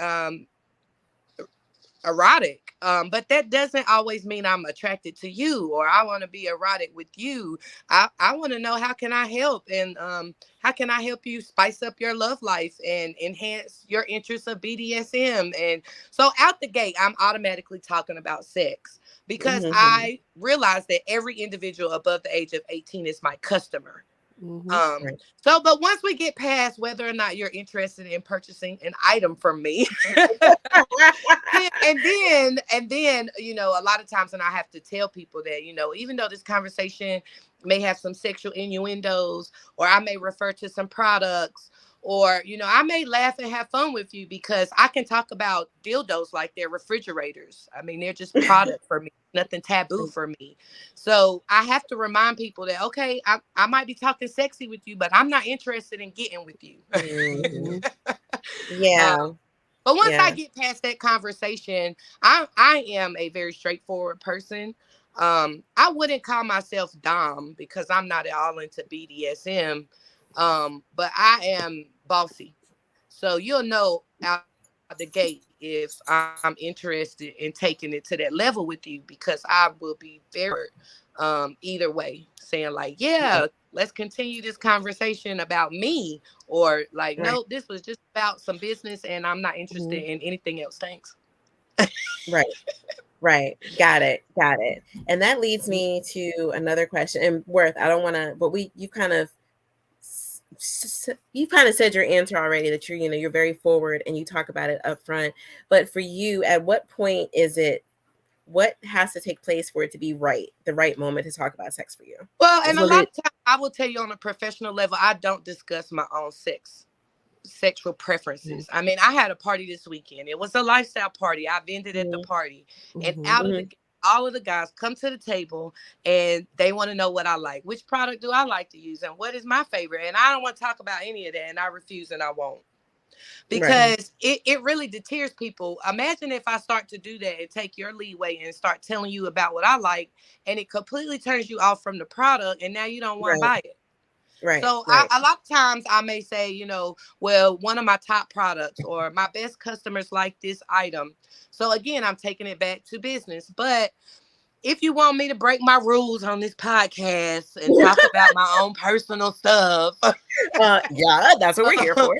erotic. But that doesn't always mean I'm attracted to you or I want to be erotic with you. I want to know, how can I help, and how can I help you spice up your love life and enhance your interests of BDSM. And so out the gate, I'm automatically talking about sex because Mhm. I realize that every individual above the age of 18 is my customer. Mm-hmm. Um, Right. so, but once we get past whether or not you're interested in purchasing an item from me, and then, a lot of times, and I have to tell people that, even though this conversation may have some sexual innuendos, or I may refer to some products, or, I may laugh and have fun with you because I can talk about dildos like they're refrigerators. I mean, they're just product for me, nothing taboo for me. So I have to remind people that, okay, I might be talking sexy with you, but I'm not interested in getting with you. Mhm. Mm-hmm. um, Yeah. But once I Yeah. get past that conversation, I am a very straightforward person. I wouldn't call myself Dom because I'm not at all into BDSM. But I am bossy. So you'll know out the gate if I'm interested in taking it to that level with you, because I will be very straightforward. Either way, saying like, yeah, let's continue this conversation about me, or like, Right. no, this was just about some business and I'm not interested Mhm. in anything else. Thanks. Right. Right. Got it. Got it. And that leads Mhm. me to another question. And Worth, I don't want to, but you kind of you kind of said your answer already, that you're very forward and you talk about it up front. But for you, at what point is it, what has to take place for it to be right, the right moment to talk about sex for you? Well, and a Well, lot it. of times I will tell you on a professional level, I don't discuss my own sexual Mhm. preferences. I mean, I had a party this weekend. It was a lifestyle party. I vended at the Mhm. party, and Mhm. out of the Mhm. all of the guys come to the table and they want to know what I like, which product do I like to use, and what is my favorite. And I don't want to talk about any of that, and I refuse and I won't, Right. Mhm. because it really deters people. Imagine if I start to do that and take your leeway and start telling you about what I like, and it completely turns you off from the product, and now you don't want to Right. buy it. Right. So Right. a lot of times I may say, well, one of my top products or my best customers like this item. So again, I'm taking it back to business. But if you want me to break my rules on this podcast and talk about my own personal stuff, Yeah, that's what we're here I, for.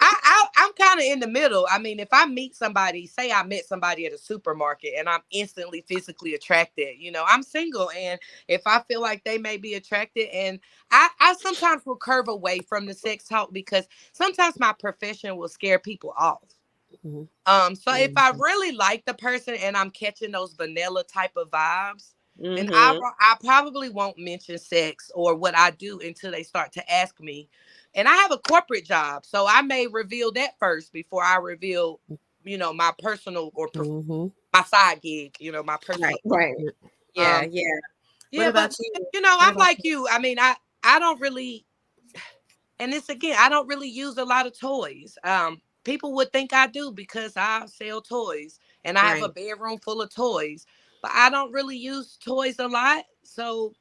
I, I'm kind of in the middle. I mean, if I meet somebody, say I met somebody at a supermarket and I'm instantly physically attracted, I'm single. And if I feel like they may be attracted, and I sometimes will curve away from the sex talk because sometimes my profession will scare people off. Mhm. So if I Mhm. really like the person and I'm catching those vanilla type of vibes, then I Mhm. I probably won't mention sex or what I do until they start to ask me. And I have a corporate job, so I may reveal that first before I reveal, my personal or Mhm. my side gig, my Right. personal. Right. Yeah. Yeah. Um, Yeah. What yeah, about but you? What I'm about like you. I mean, I don't really, and this again, I don't really use a lot of toys. People would think I do because I sell toys and I have a right? bedroom full of toys, but I don't really use toys a lot. So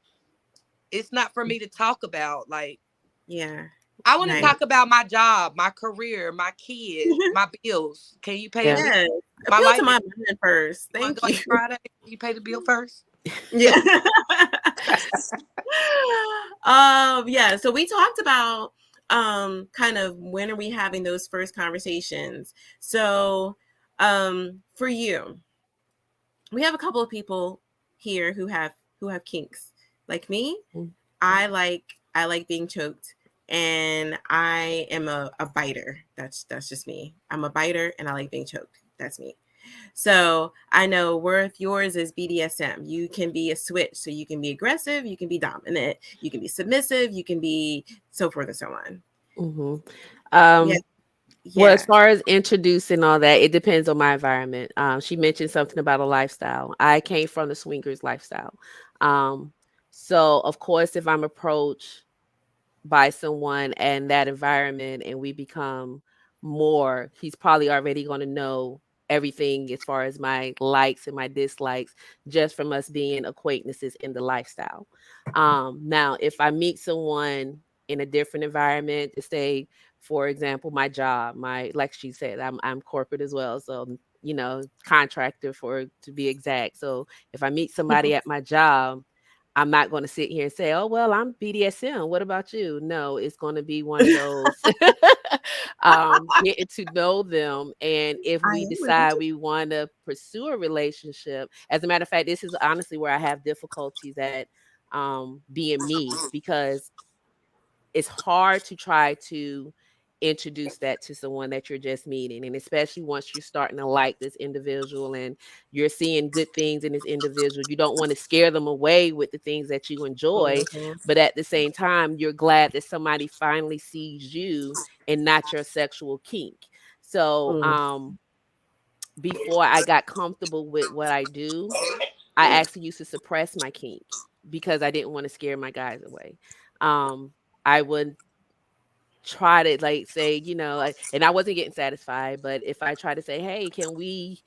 it's not for me to talk about. Like, Yeah. I want to Nice. Mhm. talk about my job, my career, my kids, my bills. Can you pay the Yeah. bill? Yes. My Appeal to light bill. my mind first. You want to Thank go you. out Friday? You pay the bill first? Yeah. Yeah. So we talked about kind of when are we having those first conversations. So for you, we have a couple of people here who have kinks. Like me, Mhm. I like being choked, and I am a biter. That's just me. I'm a biter and I like being choked. That's me. So I know Worth, yours is BDSM. You can be a switch. So you can be aggressive, you can be dominant, you can be submissive, you can be so forth and so on. Mhm. Yeah. Well, as Yeah. far as introducing all that, it depends on my environment. She mentioned something about a lifestyle. I came from the swingers lifestyle. Um, so of course, if I'm approached by someone and that environment and we become more, he's probably already going to know everything as far as my likes and my dislikes just from us being acquaintances in the lifestyle. Now if I meet someone in a different environment, to say for example my job, my, like she said, I'm corporate as well, so contractor for to be exact. So if I meet somebody at my job, I'm not going to sit here and say, "Oh, well, I'm BDSM. What about you?" No, it's going to be one of those getting to know them. And if I we am with it decide too. we want to pursue a relationship, as a matter of fact, this is honestly where I have difficulties at being me, because it's hard to try to introduce that to someone that you're just meeting, and especially once you're starting to like this individual and you're seeing good things in this individual, you don't want to scare them away with the things that you enjoy, Mhm. but at the same time you're glad that somebody finally sees you and not your sexual kink. So Mm. before I got comfortable with what I do, I actually used to suppress my kink because I didn't want to scare my guys away. um I would try to like say, and I wasn't getting satisfied, but if I try to say, hey, can we,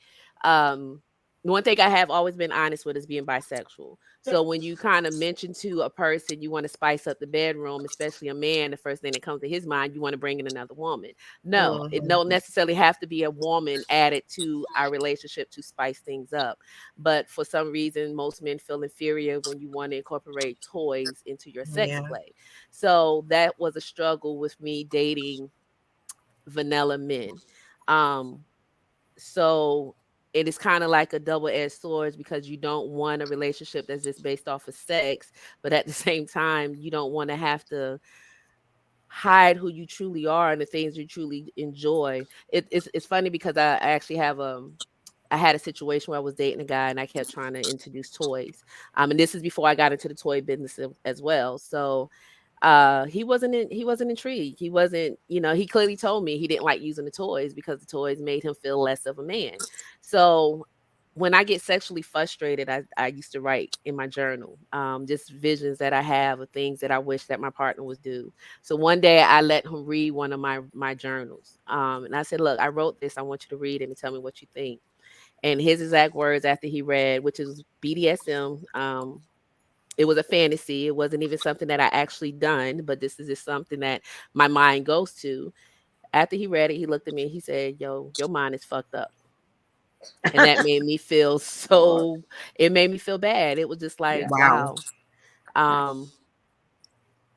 um, one thing I have always been honest with is being bisexual. So when you kind of mention to a person you want to spice up the bedroom, especially a man, the first thing that comes to his mind, you want to bring in another woman. No, it Mhm. don't necessarily have to be a woman added to our relationship to spice things up. But for some reason, most men feel inferior when you want to incorporate toys into your sex Yeah. play. So that was a struggle with me dating vanilla men. Um, so it is kind of like a double-edged sword because you don't want a relationship that's just based off of sex, but at the same time, you don't want to have to hide who you truly are and the things you truly enjoy. It's funny because I actually have I had a situation where I was dating a guy and I kept trying to introduce toys. And this is before I got into the toy business as well. So he wasn't intrigued. He wasn't, he clearly told me he didn't like using the toys because the toys made him feel less of a man. So when I get sexually frustrated, I used to write in my journal, just visions that I have of things that I wish that my partner would do. So one day I let him read one of my journals, and I said, "Look, I wrote this. I want you to read it and tell me what you think." And his exact words after he read, which is BDSM. It was a fantasy. It wasn't even something that I actually done, but this is just something that my mind goes to. After he read it, he looked at me and he said, "Yo, your mind is fucked up." And that made me feel so it made me feel bad. It was just like, Yeah. Wow. wow. Um,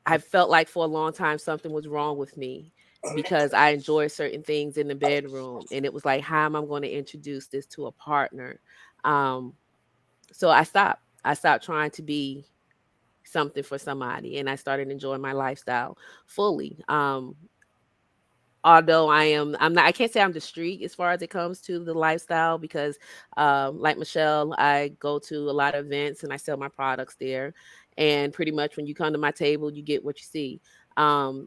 I felt like for a long time something was wrong with me because I enjoy certain things in the bedroom. And it was like, how am I going to introduce this to a partner? Um, so I stopped. I stopped trying to be something for somebody and I started enjoying my lifestyle fully. Although I can't say I'm the street as far as it comes to the lifestyle because like Michelle, I go to a lot of events and I sell my products there. And pretty much when you come to my table, you get what you see.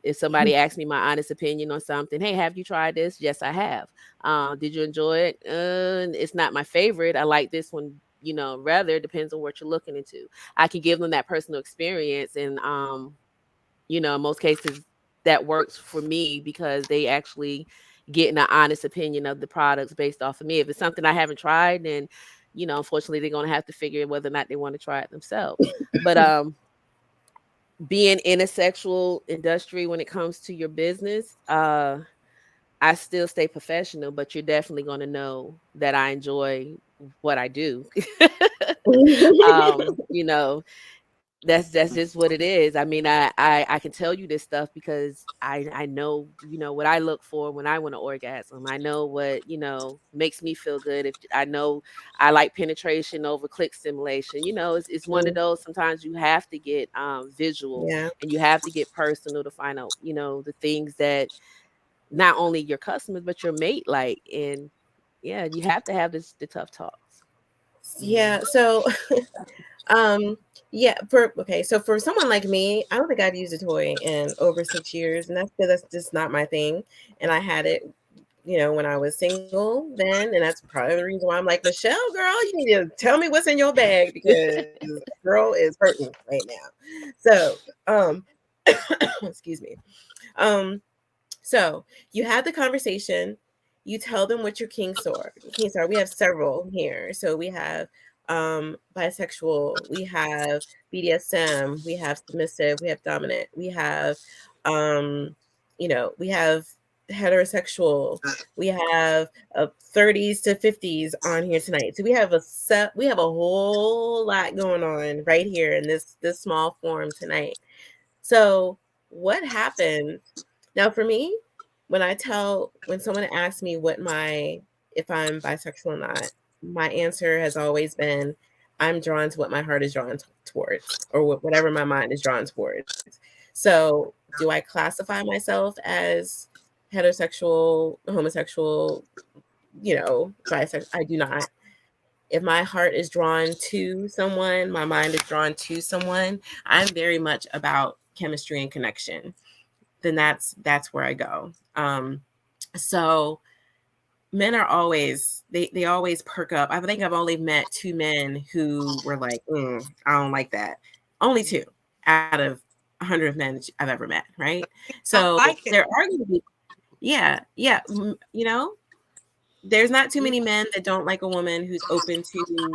If somebody asks me my honest opinion on something, hey, have you tried this? Yes, I have. Did you enjoy it? It's not my favorite. I like this one, rather depends on what you're looking into. I can give them that personal experience and in most cases that works for me because they actually get an honest opinion of the products based off of me. If it's something I haven't tried, then unfortunately they're gonna have to figure whether or not they want to try it themselves. But being in a sexual industry when it comes to your business, I still stay professional, but you're definitely gonna know that I enjoy what I do. um, you know, that's just what it is. I mean, I can tell you this stuff because I know, what I look for when I want to orgasm. I know what, makes me feel good. If I know I like penetration over click stimulation, it's one of Mm, those sometimes you have to get visual yeah. and you have to get personal to find out, the things that not only your customers but your mate like. And yeah, you have to have the tough talks. Yeah. So Um, yeah, so for someone like me, I don't think I've used a toy in over 6 years, and that's just not my thing. And I had it, when I was single then, and that's probably the reason why I'm like, Michelle, girl, you need to tell me what's in your bag because girl is hurting right now. So, excuse me. Um, so you have the conversation, you tell them what your kinks are. Kinks are. We have several here. So we have bisexual, we have BDSM, we have submissive, we have dominant, we have we have heterosexual, we have 30s to 50s on here tonight. So we have a whole lot going on right here in this small forum tonight. So what happens now for me when someone asks me if I'm bisexual or not, my answer has always been I'm drawn to what my heart is drawn towards or whatever my mind is drawn towards. So do I classify myself as heterosexual, homosexual, bisexual? I do not. If my heart is drawn to someone, my mind is drawn to someone, I'm very much about chemistry and connection. Then that's where I go. So men are always they always perk up. I think I've only met two men who were like, I don't like that. Only two out of 100 men I've ever met, right? I So like it. there are going to be, yeah, yeah, you know, there's not too many men that don't like a woman who's open to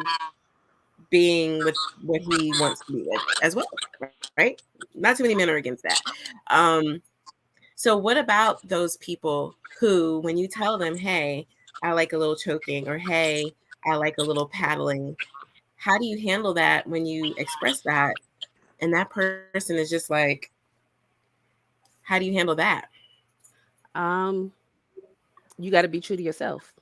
being with what he wants to be with as well, right? Not too many men are against that. Um, so what about those people who, when you tell them, hey, I like a little choking, or hey, I like a little paddling, how do you handle that when you express that and that person is just like, how do you handle that? Um, you got to be true to yourself,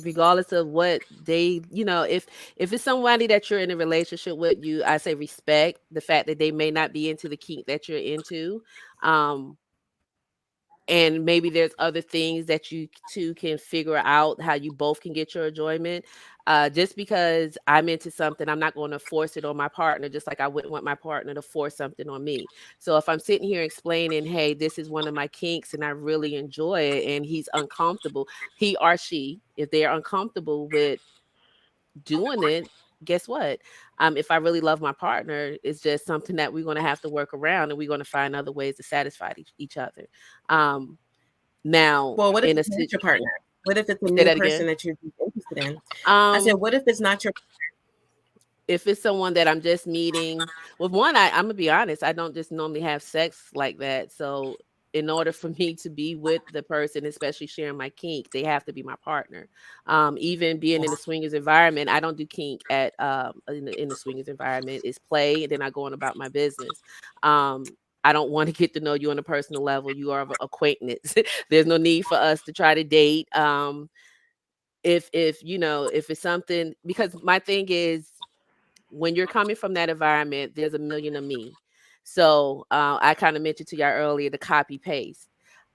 regardless of what they, if it's somebody that you're in a relationship with, I say respect the fact that they may not be into the kink that you're into. Um, and maybe there's other things that you two can figure out how you both can get your enjoyment. Just because I'm into something, I'm not going to force it on my partner, just like I wouldn't want my partner to force something on me. So if I'm sitting here explaining, hey, this is one of my kinks and I really enjoy it, and he's uncomfortable, he or she, if they're uncomfortable with doing it, guess what? If I really love my partner, it's just something that we're going to have to work around, and we're going to find other ways to satisfy each other. Um, now, Well, what if in a it's not your partner? What if it's a say new that person again. that you're interested in? I said, Um, what if it's not your if it's someone that I'm just meeting, with one, I'm gonna be honest, I don't just normally have sex like that. So in order for me to be with the person, especially sharing my kink, they have to be my partner. Even being in the swingers environment, I don't do kink in the swingers environment. It's play, and then I go on about my business. I don't want to get to know you on a personal level. You are of acquaintance. There's no need for us to try to date. If it's something, because my thing is, when you're coming from that environment, there's a million of me. So I kind of mentioned to y'all earlier the copy paste.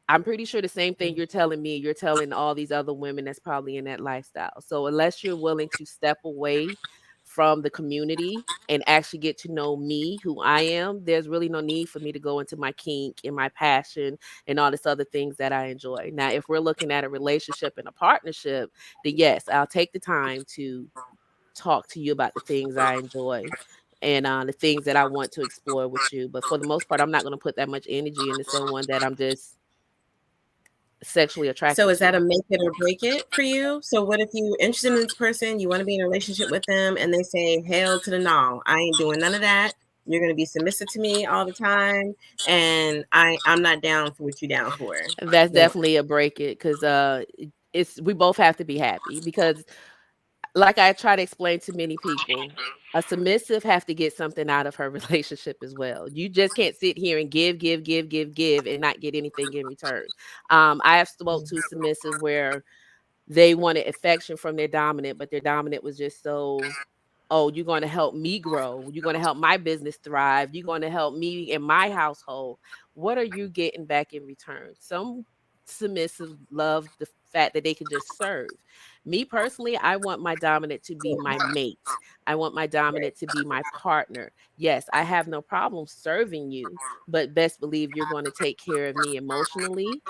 I'm pretty sure the same thing you're telling me, you're telling all these other women that's probably in that lifestyle. So unless you're willing to step away from the community and actually get to know me, who I am, there's really no need for me to go into my kink and my passion and all this other things that I enjoy. Now, if we're looking at a relationship and a partnership, then yes, I'll take the time to talk to you about the things I enjoy and the things that I want to explore with you. But for the most part, I'm not going to put that much energy into someone that I'm just sexually So attracted is that to. a make it or break it for you? So what if you interested in this person, you want to be in a relationship with them, and they say, hell to the no, I ain't doing none of that. You're gonna be submissive to me all the time, and I'm not down for what you down for. That's Then definitely a break it, because it's we both have to be happy, because like I try to explain to many people, a submissive have to get something out of her relationship as well. You just can't sit here and give and not get anything in return. I have spoke to submissive where they wanted affection from their dominant, but their dominant was just so, oh, you're going to help me grow. You're going to help my business thrive. You're going to help me in my household. What are you getting back in return? Some submissives love the fact that they can just serve. Me personally, I want my dominant to be my mate. I want my dominant to be my partner. Yes, I have no problem serving you, but best believe you're going to take care of me emotionally.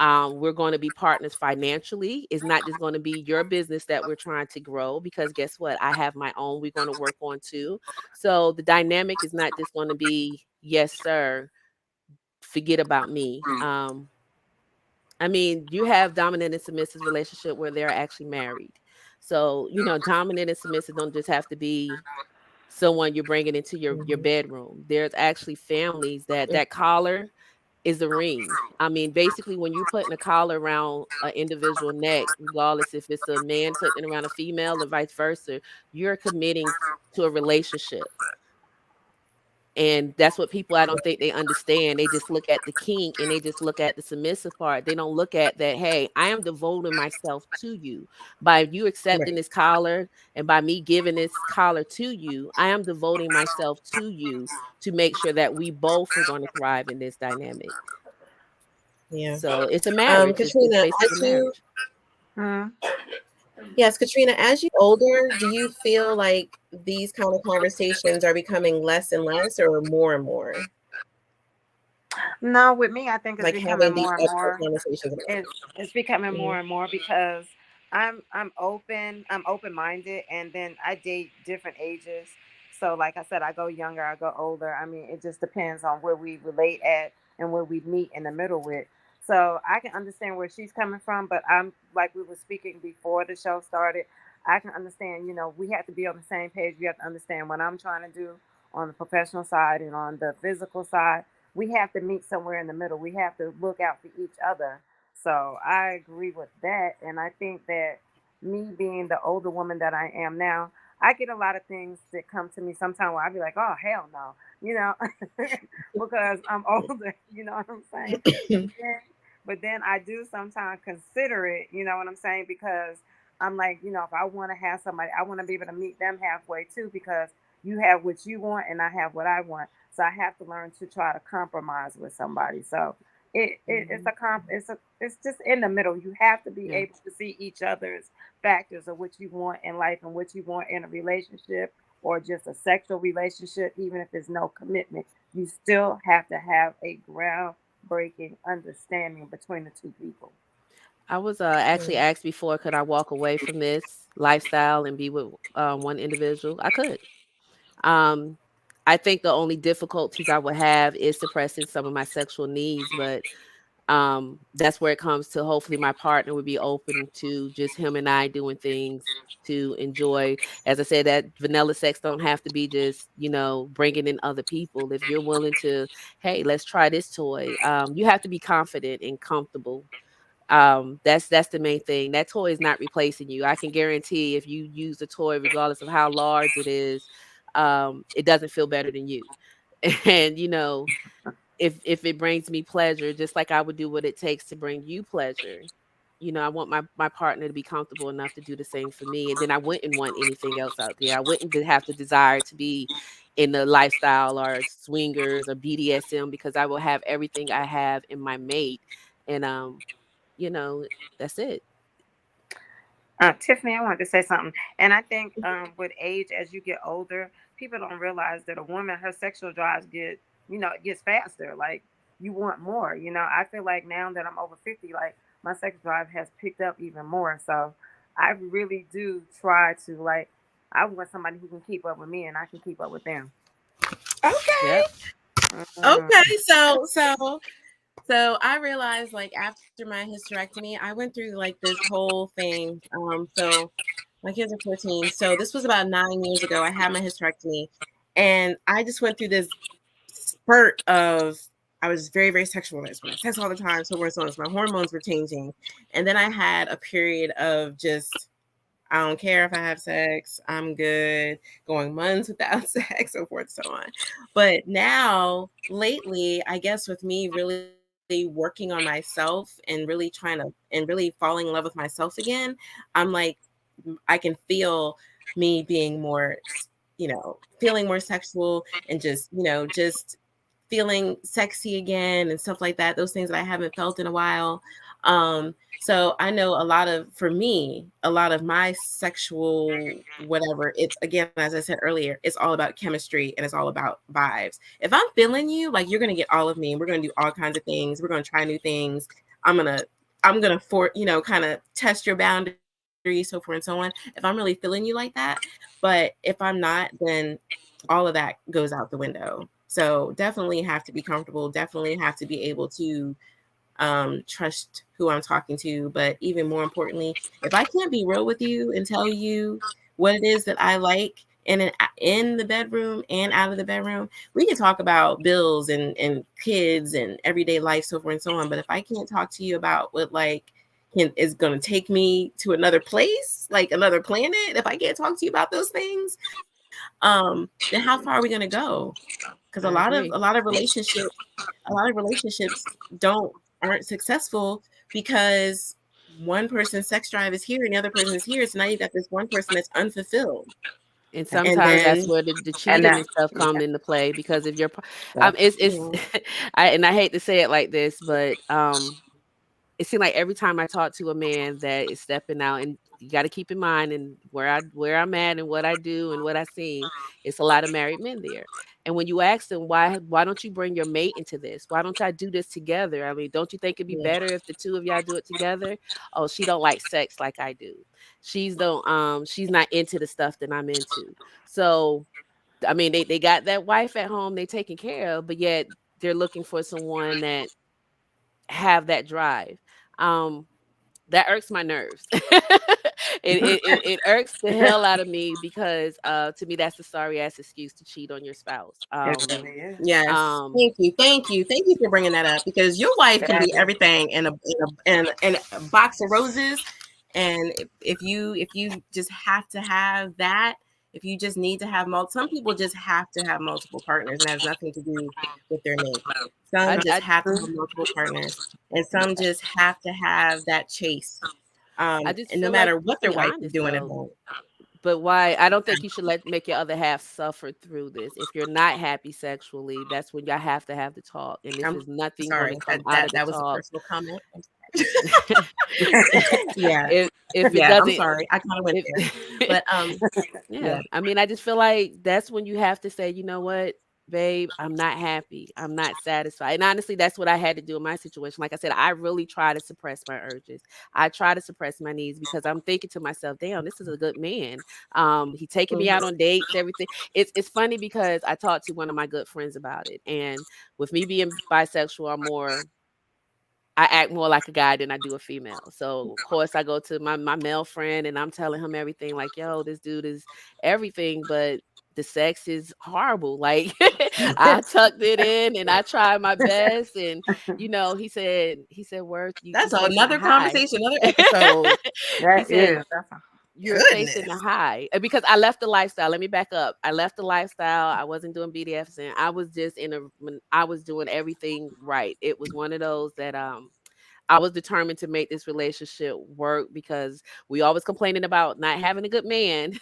We're going to be partners financially. It's not just going to be your business that we're trying to grow, because guess what? I have my own we're going to work on too. So the dynamic is not just going to be, yes, sir, forget about me. I mean, you have dominant and submissive relationship where they're actually married. So, dominant and submissive don't just have to be someone you're bringing into your bedroom. There's actually families that collar is the ring. I mean, basically, when you're putting a collar around an individual neck, regardless if it's a man putting it around a female or vice versa, you're committing to a relationship. And that's what people, I don't think they understand. They just look at the kink and they just look at the submissive part. They don't look at that, hey, I am devoting myself to you. By you accepting right, this collar and by me giving this collar to you, I am devoting myself to you to make sure that we both are going to thrive in this dynamic. yeah. So it's a marriage. It's Katrina, basically a as you marriage. Hmm. yes, Katrina, as you older, do you feel like these kind of conversations are becoming less and less, or more and more? No, with me, I think it's Like becoming having these more and upfront more. conversations. It's becoming Mhm. more and more because I'm open minded, and then I date different ages. So, like I said, I go younger, I go older. I mean, it just depends on where we relate at and where we meet in the middle with. So I can understand where she's coming from, but I'm like we were speaking before the show started. I can understand, we have to be on the same page. We have to understand what I'm trying to do on the professional side and on the physical side. We have to meet somewhere in the middle. We have to look out for each other. So I agree with that. And I think that me being the older woman that I am now, I get a lot of things that come to me sometimes where I be like, oh, hell no, you know, because I'm older, you know what I'm saying? But then, but then I do sometimes consider it, you know what I'm saying? Because I'm like, if I want to have somebody, I want to be able to meet them halfway too, because you have what you want and I have what I want. So I have to learn to try to compromise with somebody. So it's a it's just in the middle. You have to be Yeah. able to see each other's factors of what you want in life and what you want in a relationship or just a sexual relationship, even if there's no commitment. You still have to have a groundbreaking understanding between the two people. I was actually asked before, could I walk away from this lifestyle and be with one individual? I could. Um, I think the only difficulties I would have is suppressing some of my sexual needs, but that's where it comes to hopefully my partner would be open to just him and I doing things to enjoy. As I said, that vanilla sex don't have to be just, bringing in other people. If you're willing to, hey, let's try this toy. You have to be confident and comfortable. That's the main thing. That toy is not replacing you. I can guarantee if you use the toy, regardless of how large it is, it doesn't feel better than you. And if it brings me pleasure, just like I would do what it takes to bring you pleasure. I want my partner to be comfortable enough to do the same for me, and then I wouldn't want anything else out there. I wouldn't have the desire to be in the lifestyle or swingers or BDSM because I will have everything I have in my mate, and you know, that's it. Tiffany, I wanted to say something, and I think with age, as you get older, people don't realize that a woman, her sexual drives it gets faster. Like you want more. I feel like now that I'm over 50, like my sex drive has picked up even more. So I really do try to like. I want somebody who can keep up with me, and I can keep up with them. Okay. Yep. Mm, Okay. So I realized like after my hysterectomy, I went through like this whole thing. So my kids are 14. So this was about 9 years ago. I had my hysterectomy and I just went through this spurt of I was very, very sexual. I was having sex all the time, so forth, so on. So my hormones were changing. And then I had a period of just I don't care if I have sex. I'm good. Going months without sex, so forth, so on. But now, lately, I guess with me really working on myself and really trying to and really falling in love with myself again, I'm like, I can feel me being more, feeling more sexual and just feeling sexy again and stuff like that. Those things that I haven't felt in a while. So I know for me, a lot of my sexual whatever, it's again, as I said earlier, it's all about chemistry and it's all about vibes. If I'm feeling you, like you're gonna get all of me. We're gonna do all kinds of things. We're gonna try new things. I'm gonna kind of test your boundaries, so forth and so on. If I'm really feeling you like that. But if I'm not, then all of that goes out the window. So definitely have to be comfortable, definitely have to be able to trust who I'm talking to. But even more importantly, if I can't be real with you and tell you what it is that I like in the bedroom and out of the bedroom, we can talk about bills and kids and everyday life, so forth and so on. But if I can't talk to you about what is going to take me to another place, like another planet, if I can't talk to you about those things, then how far are we going to go? Because I agree. a lot of relationships don't aren't successful because one person's sex drive is here and the other person is here. So now you got this one person that's unfulfilled, And and sometimes that's then where the and cheating that, and stuff come yeah, into play because if you're, that's it's, you I hate to say it like this, but it seems like every time I talk to a man that is stepping out, and you got to keep in mind and where I'm at and what I do and what I seen, it's a lot of married men there. And when you ask them why don't you bring your mate into this? Why don't y'all do this together? I mean, don't you think it'd be yeah. better if the two of y'all do it together? Oh, she don't like sex like I do. She's not into the stuff that I'm into. So I mean, they got that wife at home, they taken care of, but yet they're looking for someone that have that drive. Um, that irks my nerves. It irks the hell out of me because to me that's a sorry ass excuse to cheat on your spouse. It really is. Yes. Um Thank you. Thank you. Thank you for bringing that up because your wife can be That is. everything in a box of roses. And if you just have to have that, if you just need to have some people just have to have multiple partners and that has nothing to do with their mate. Some just I have to have multiple partners and some just have to have that chase. I just And no feel like matter what their be wife is honest doing at though. home. But why I don't think you should make your other half suffer through this. If you're not happy sexually, that's when y'all have the talk. And this I'm is nothing going to sorry. come That out that of the that was a talk. personal comment. Yeah. If it Yeah, I'm doesn't sorry. I kind of went if there. But yeah, yeah. I mean, I just feel like that's when you have to say, you know what, babe, I'm not happy. I'm not satisfied. And honestly, that's what I had to do in my situation. Like I said, I really try to suppress my urges. I try to suppress my needs because I'm thinking to myself, damn, this is a good man. He taking me out Mhm. on dates, everything. It's funny because I talked to one of my good friends about it. And with me being bisexual, I act more like a guy than I do a female. So of course I go to my male friend and I'm telling him everything like, yo, this dude is everything, but the sex is horrible. Like I tucked it in and I tried my best. And he said, Worth, you That's facing a another high. conversation, another episode. He That said, is. That's a, you're facing a Goodness. high because I left the lifestyle. Let me back up. I left the lifestyle. I wasn't doing BDSM. I was just I was doing everything right. It was one of those that I was determined to make this relationship work because we always complaining about not having a good man.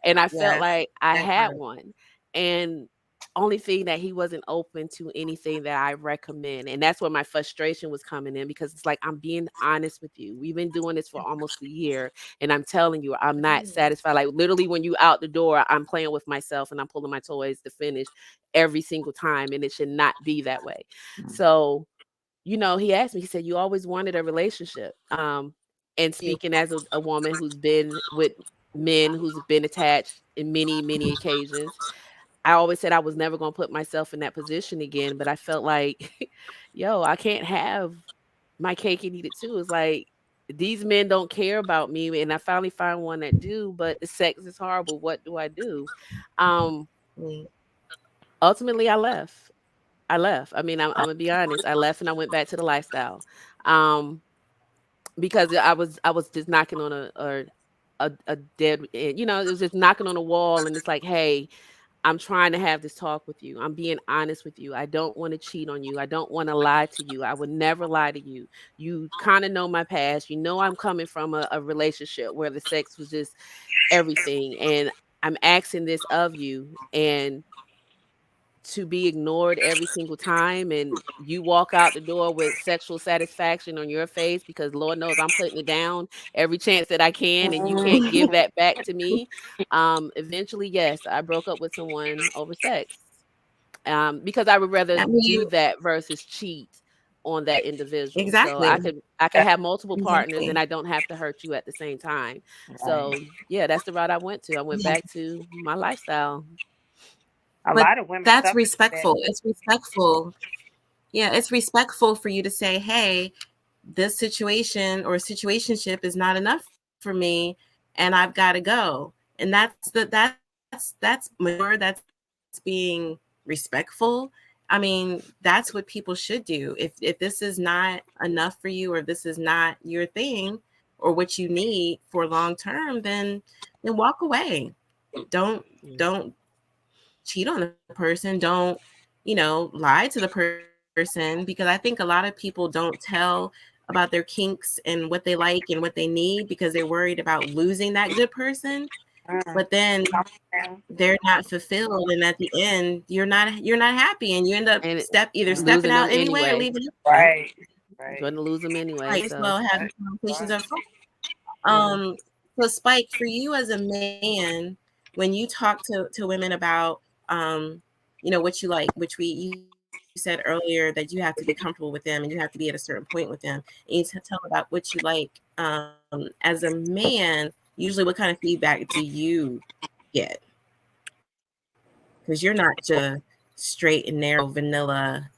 And I felt Yes, like I that had part. one. And only thing that he wasn't open to anything that I recommend. And that's where my frustration was coming in because it's like I'm being honest with you. We've been doing this for almost a year and I'm telling you I'm not Mhm. satisfied. Like literally when you out the door, I'm playing with myself and I'm pulling my toys to finish every single time and it should not be that way. So he asked me, he said, you always wanted a relationship. And You. speaking as a woman who's been with men, who's been attached in many, many occasions, I always said I was never going to put myself in that position again. But I felt like, yo, I can't have my cake and eat it too. It's like, these men don't care about me. And I finally find one that do, but the sex is horrible. What do I do? Um, Mm. Ultimately, I left. I mean, I'm gonna be honest. I left and I went back to the lifestyle, um, because I was just knocking on a dead end. It was just knocking on a wall, and it's like, hey, I'm trying to have this talk with you. I'm being honest with you. I don't want to cheat on you. I don't want to lie to you. I would never lie to you. You kind of know my past. You know I'm coming from a relationship where the sex was just everything, and I'm asking this of you, and to be ignored every single time and you walk out the door with sexual satisfaction on your face because Lord knows I'm putting it down every chance that I can and you can't give that back to me. Eventually, yes, I broke up with someone over sex. Because I would rather I mean, do that versus cheat on that individual. So I exactly. could I could have multiple partners and Exactly. I don't have to hurt you at the same time. right. So yeah, that's the route I went to. I went Yeah. back to my lifestyle. A But lot of women that's suffer through that. respectful. It's respectful. Yeah, it's respectful for you to say, hey, this situation or situationship is not enough for me and I've got to go. And that's mature, that's being respectful. I mean, that's what people should do. If this is not enough for you or this is not your thing or what you need for long term, then walk away. Don't Yeah. don't cheat on the person. Don't, lie to the person because I think a lot of people don't tell about their kinks and what they like and what they need because they're worried about losing that good person. But Mm. then Come on. they're not fulfilled and at the end you're not happy and you end up And either Mm. stepping losing out them anyway or anyway. leaving anyway. Yep. Right. Going Right. to lose them anyway. Might as So well have the Right. conversations Right. up front. yeah. So Spike, for you as a man, when you talk to women about what you like, which you said earlier that you have to be comfortable with them and you have to be at a certain point with them, and you tell about what you like. As a man, usually what kind of feedback do you get? because you're not just straight and narrow vanilla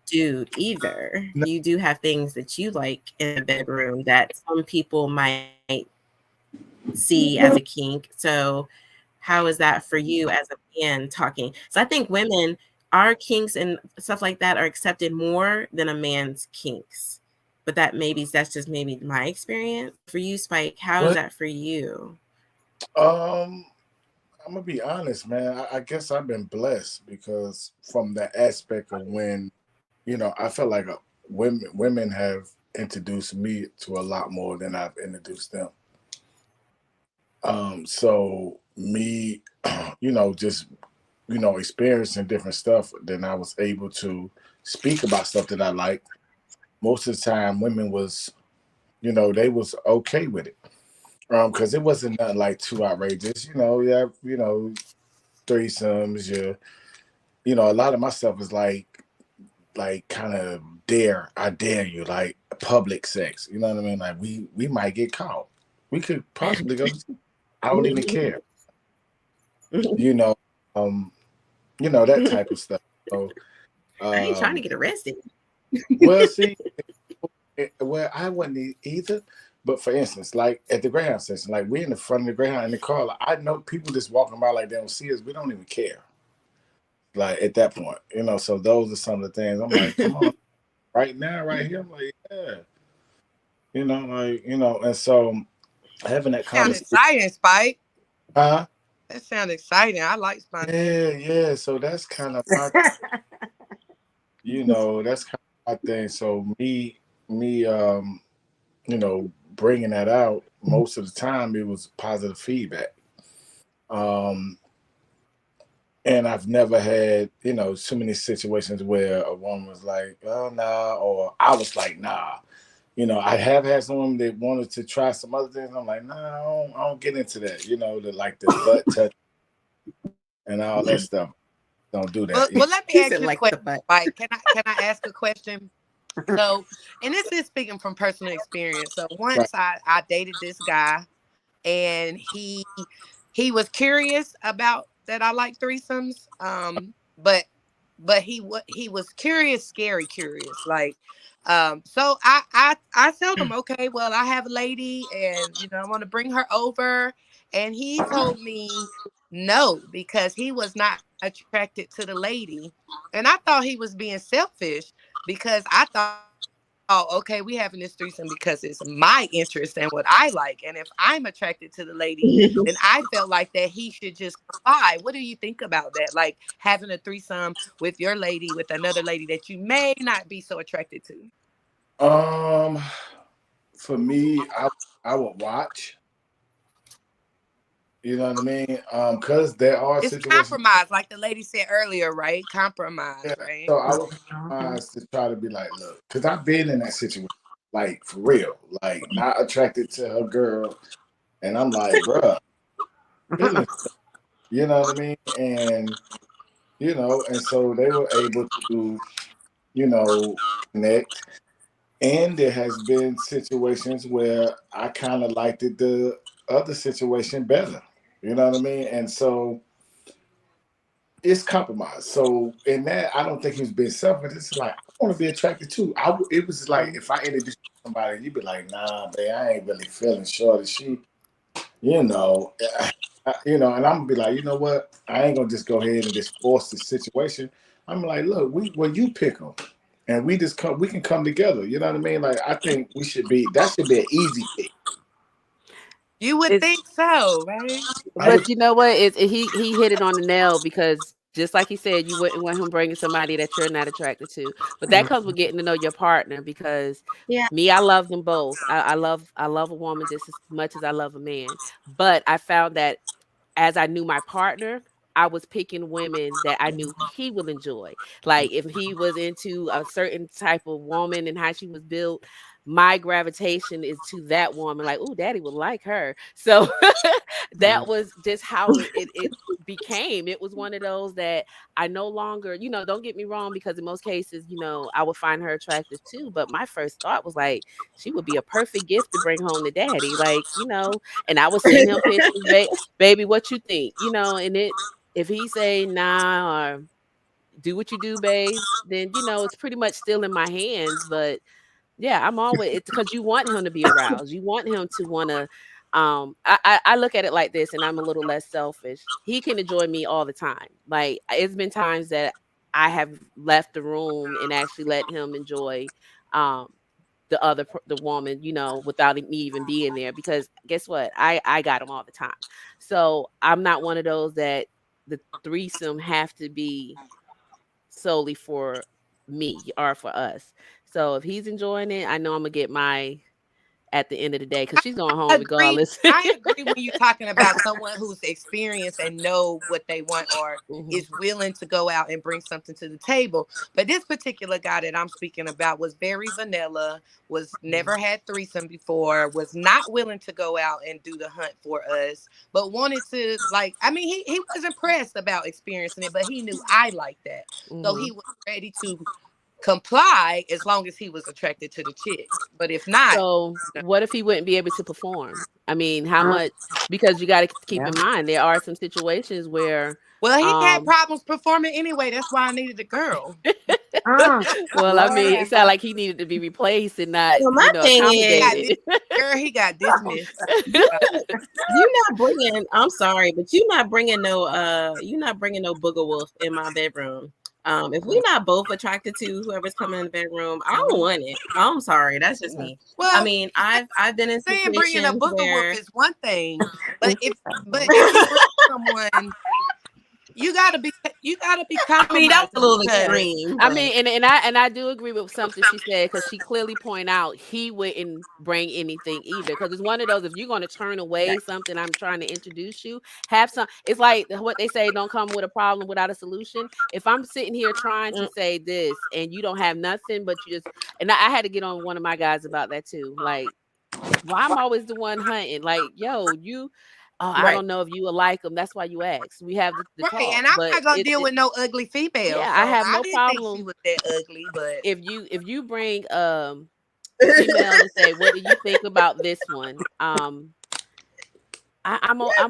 dude either. No, You do have things that you like in the bedroom that some people might see as a kink. So how is that for you as a man talking? So I think women, our kinks and stuff like that are accepted more than a man's kinks. But that's just maybe my experience. For you, Spike, how is what? that for you? Um, I'm gonna be honest, man. I guess I've been blessed because from the aspect of when, I feel like women have introduced me to a lot more than I've introduced them. So me, just experiencing different stuff, then I was able to speak about stuff that I like. Most of the time, women was, they was okay with it. Because it wasn't nothing like too outrageous. Yeah, threesomes. A lot of my stuff is like kind of I dare you, like public sex. You know what I mean? Like we might get caught. We could possibly go. I don't even care. You know, um, that type of stuff. So, I ain't trying to um, get arrested. well, see, well, I wasn't either. But for instance, like at the Greyhound station, like we're in the front of the Greyhound in the car. Like, I know people just walking by like they don't see us. We don't even care. Like at that point, So those are some of the things I'm like, come on, right now, right here. I'm like, yeah, and so having that Sound conversation. exciting, Spike. Huh? That sounds exciting. I like Yeah, spontaneity. yeah. So that's kind of my, that's kind of my thing. So me, bringing that out, most of the time it was positive feedback. Um, and I've never had, too many situations where a woman was like, oh, nah, or I was like, nah. I have had someone that wanted to try some other things. I'm like, nah, I don't get into that, the butt touch and all that stuff. Don't do Well, that. well, let me He ask said you a like question, the butt. Spike. Can I ask a question? So, and this is speaking from personal experience. So Right. once I dated this guy, and he was curious about that I like threesomes. But he was curious, scary curious. Like, so I told him, okay, well, I have a lady, and I want to bring her over, and he told me no because he was not attracted to the lady, and I thought he was being selfish because I thought, okay, we having this threesome because it's my interest and what I like. And if I'm attracted to the lady, then I felt like that he should just comply. What do you think about that? Like having a threesome with your lady, with another lady that you may not be so attracted to. Um, for me, I would watch. You know what I mean? Because there are It's situations. compromise, like the lady said earlier, right? Yeah. Compromise, right? So I would compromise to try to be like, look, because I've been in that situation, like for real, like not attracted to her girl, and I'm like, bruh, feeling, you know what I mean? And and so they were able to, you know, connect. And there has been situations where I kind of liked the other situation better. You know what I mean? And so it's compromise. So in that, I don't think he was being selfish. It's like I want to be attracted too. It was like if I introduced you to somebody, you'd be like, nah, man, I ain't really feeling short. She, you know, and I'm gonna be like, you know what? I ain't gonna just go ahead and just force the situation. I'm like, look, you pick them, and we can come together. You know what I mean? Like I think that should be an easy pick. You would It's think so, right? I would. But you know what? He hit it on the nail because just like he said, you wouldn't want him bringing somebody that you're not attracted to. But that comes with getting to know your partner because Yeah. me, I love them both. I love a woman just as much as I love a man. But I found that as I knew my partner, I was picking women that I knew he would enjoy. Like if he was into a certain type of woman and how she was built, my gravitation is to that woman, like, oh, daddy would like her. So that was just how it became. It was one of those that I no longer, don't get me wrong, because in most cases, I would find her attractive too. But my first thought was like, she would be a perfect gift to bring home to daddy. Like, and I would send him pictures, baby, what you think? And if he say nah or do what you do, babes, then it's pretty much still in my hands. But yeah, I'm always, it's because you want him to be aroused. You want him to want to. I look at it like this, and I'm a little less selfish. He can enjoy me all the time. Like, it's been times that I have left the room and actually let him enjoy um the woman, without me even being there, because guess what? I got him all the time. So I'm not one of those that the threesome have to be solely for me or for us. So if he's enjoying it, I know I'm gonna get my at the end of the day, because she's going home Agree. regardless. I agree when you're talking about someone who's experienced and know what they want or Mhm, is willing to go out and bring something to the table. But this particular guy that I'm speaking about was very vanilla, was mhm. never had threesome before, was not willing to go out and do the hunt for us, but wanted to, like, I mean, he was impressed about experiencing it, but he knew I liked that. So he Mhm. was ready to comply as long as he was attracted to the chick. But if not, So what if he wouldn't be able to perform? I mean, how Mm, much? Because you got to keep yeah. in mind there are some situations where, well, he had um, problems performing anyway. That's why I needed a girl. well, I Lord mean, have it sounded mercy. like he needed to be replaced and not, Well, my thing is, Got dis- accommodated. Girl, he got dismissed. you you're not bringing. I'm sorry, but you're not bringing no booger wolf in my bedroom. If we're not both attracted to whoever's coming in the bedroom, I don't want it. I'm sorry, that's just me. I Well, mean, I've been in saying bringing a situations booger wolf where is one thing, but if you bring someone, you gotta be I mean that was a compromising little because extreme, I but mean, and I do agree with something she said, because she clearly point out he wouldn't bring anything either. Because it's one of those, if you're going to turn away something I'm trying to introduce you, have some. It's like what they say: don't come with a problem without a solution. If I'm sitting here trying to mm, say this and you don't have nothing, but you just, and I had to get on one of my guys about that too. Like, why I'm always the one hunting? Like, yo, you. Oh, I right. don't know if you will like them. That's why you ask. We have the right, talk, and I'm but not gonna deal with no ugly female. yeah, I So have I no didn't think she problem was that ugly, but if you bring a female and say, "What do you think about this one?" I'm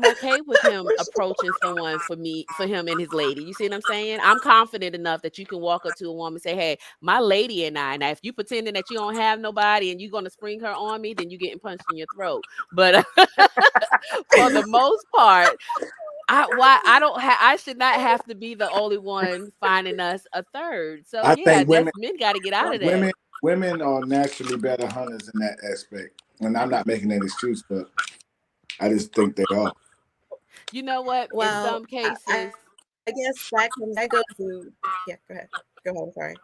okay with him approaching someone for him and his lady. You see what I'm saying? I'm confident enough that you can walk up to a woman and say, "Hey, my lady and I." Now, if you pretending that you don't have nobody and you're gonna spring her on me, then you getting punched in your throat. But for the most part, I should not have to be the only one finding us a third. So I yeah, think that's men got to get out of that. women are naturally better hunters in that aspect. And I'm not making an excuse, but I just think they are. You know what? In Well, some cases, I guess that goes to yeah. Go ahead. I'm sorry.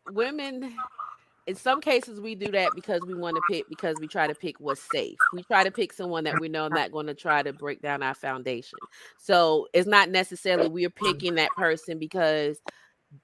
women, in some cases, we do that because we want to pick, because we try to pick what's safe. We try to pick someone that we know not going to try to break down our foundation. So it's not necessarily we're picking that person because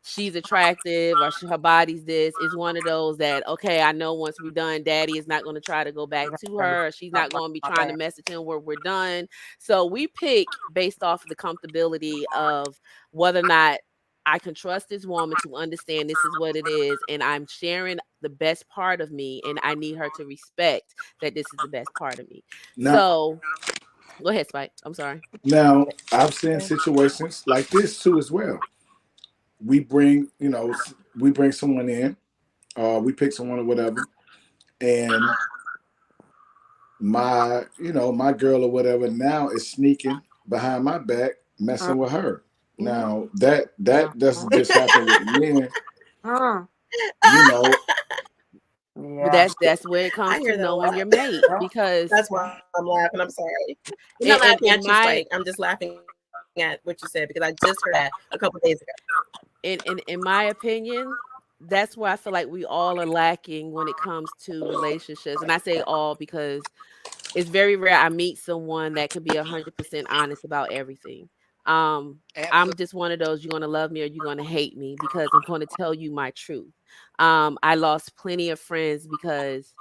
she's attractive or her body's this. Is one of those that, okay, I know once we're done, daddy is not going to try to go back to her, or she's not going to be trying to message him where we're done. So we pick based off of the comfortability of whether or not I can trust this woman to understand this is what it is, and I'm sharing the best part of me, and I need her to respect that this is the best part of me. Now, So go ahead, Spike, I'm sorry. now I've seen situations like this too as well. We bring, we bring someone in, we pick someone or whatever, and my girl or whatever now is sneaking behind my back, messing with her. Mhm. Now that doesn't just happen with men, you know. But Yeah. that's where it I comes to hear that a knowing lot. your mate, because That's why I'm laughing. I'm sorry. I'm not laughing at in you, Spike. my I'm just laughing at what you said because I just heard that a couple days ago. in my opinion, that's where I feel like we all are lacking when it comes to relationships. And I say all because it's very rare I meet someone that could be 100% honest about everything. I'm absolutely. just one of those, you're going to love me or you're going to hate me, because I'm going to tell you my truth. I lost plenty of friends because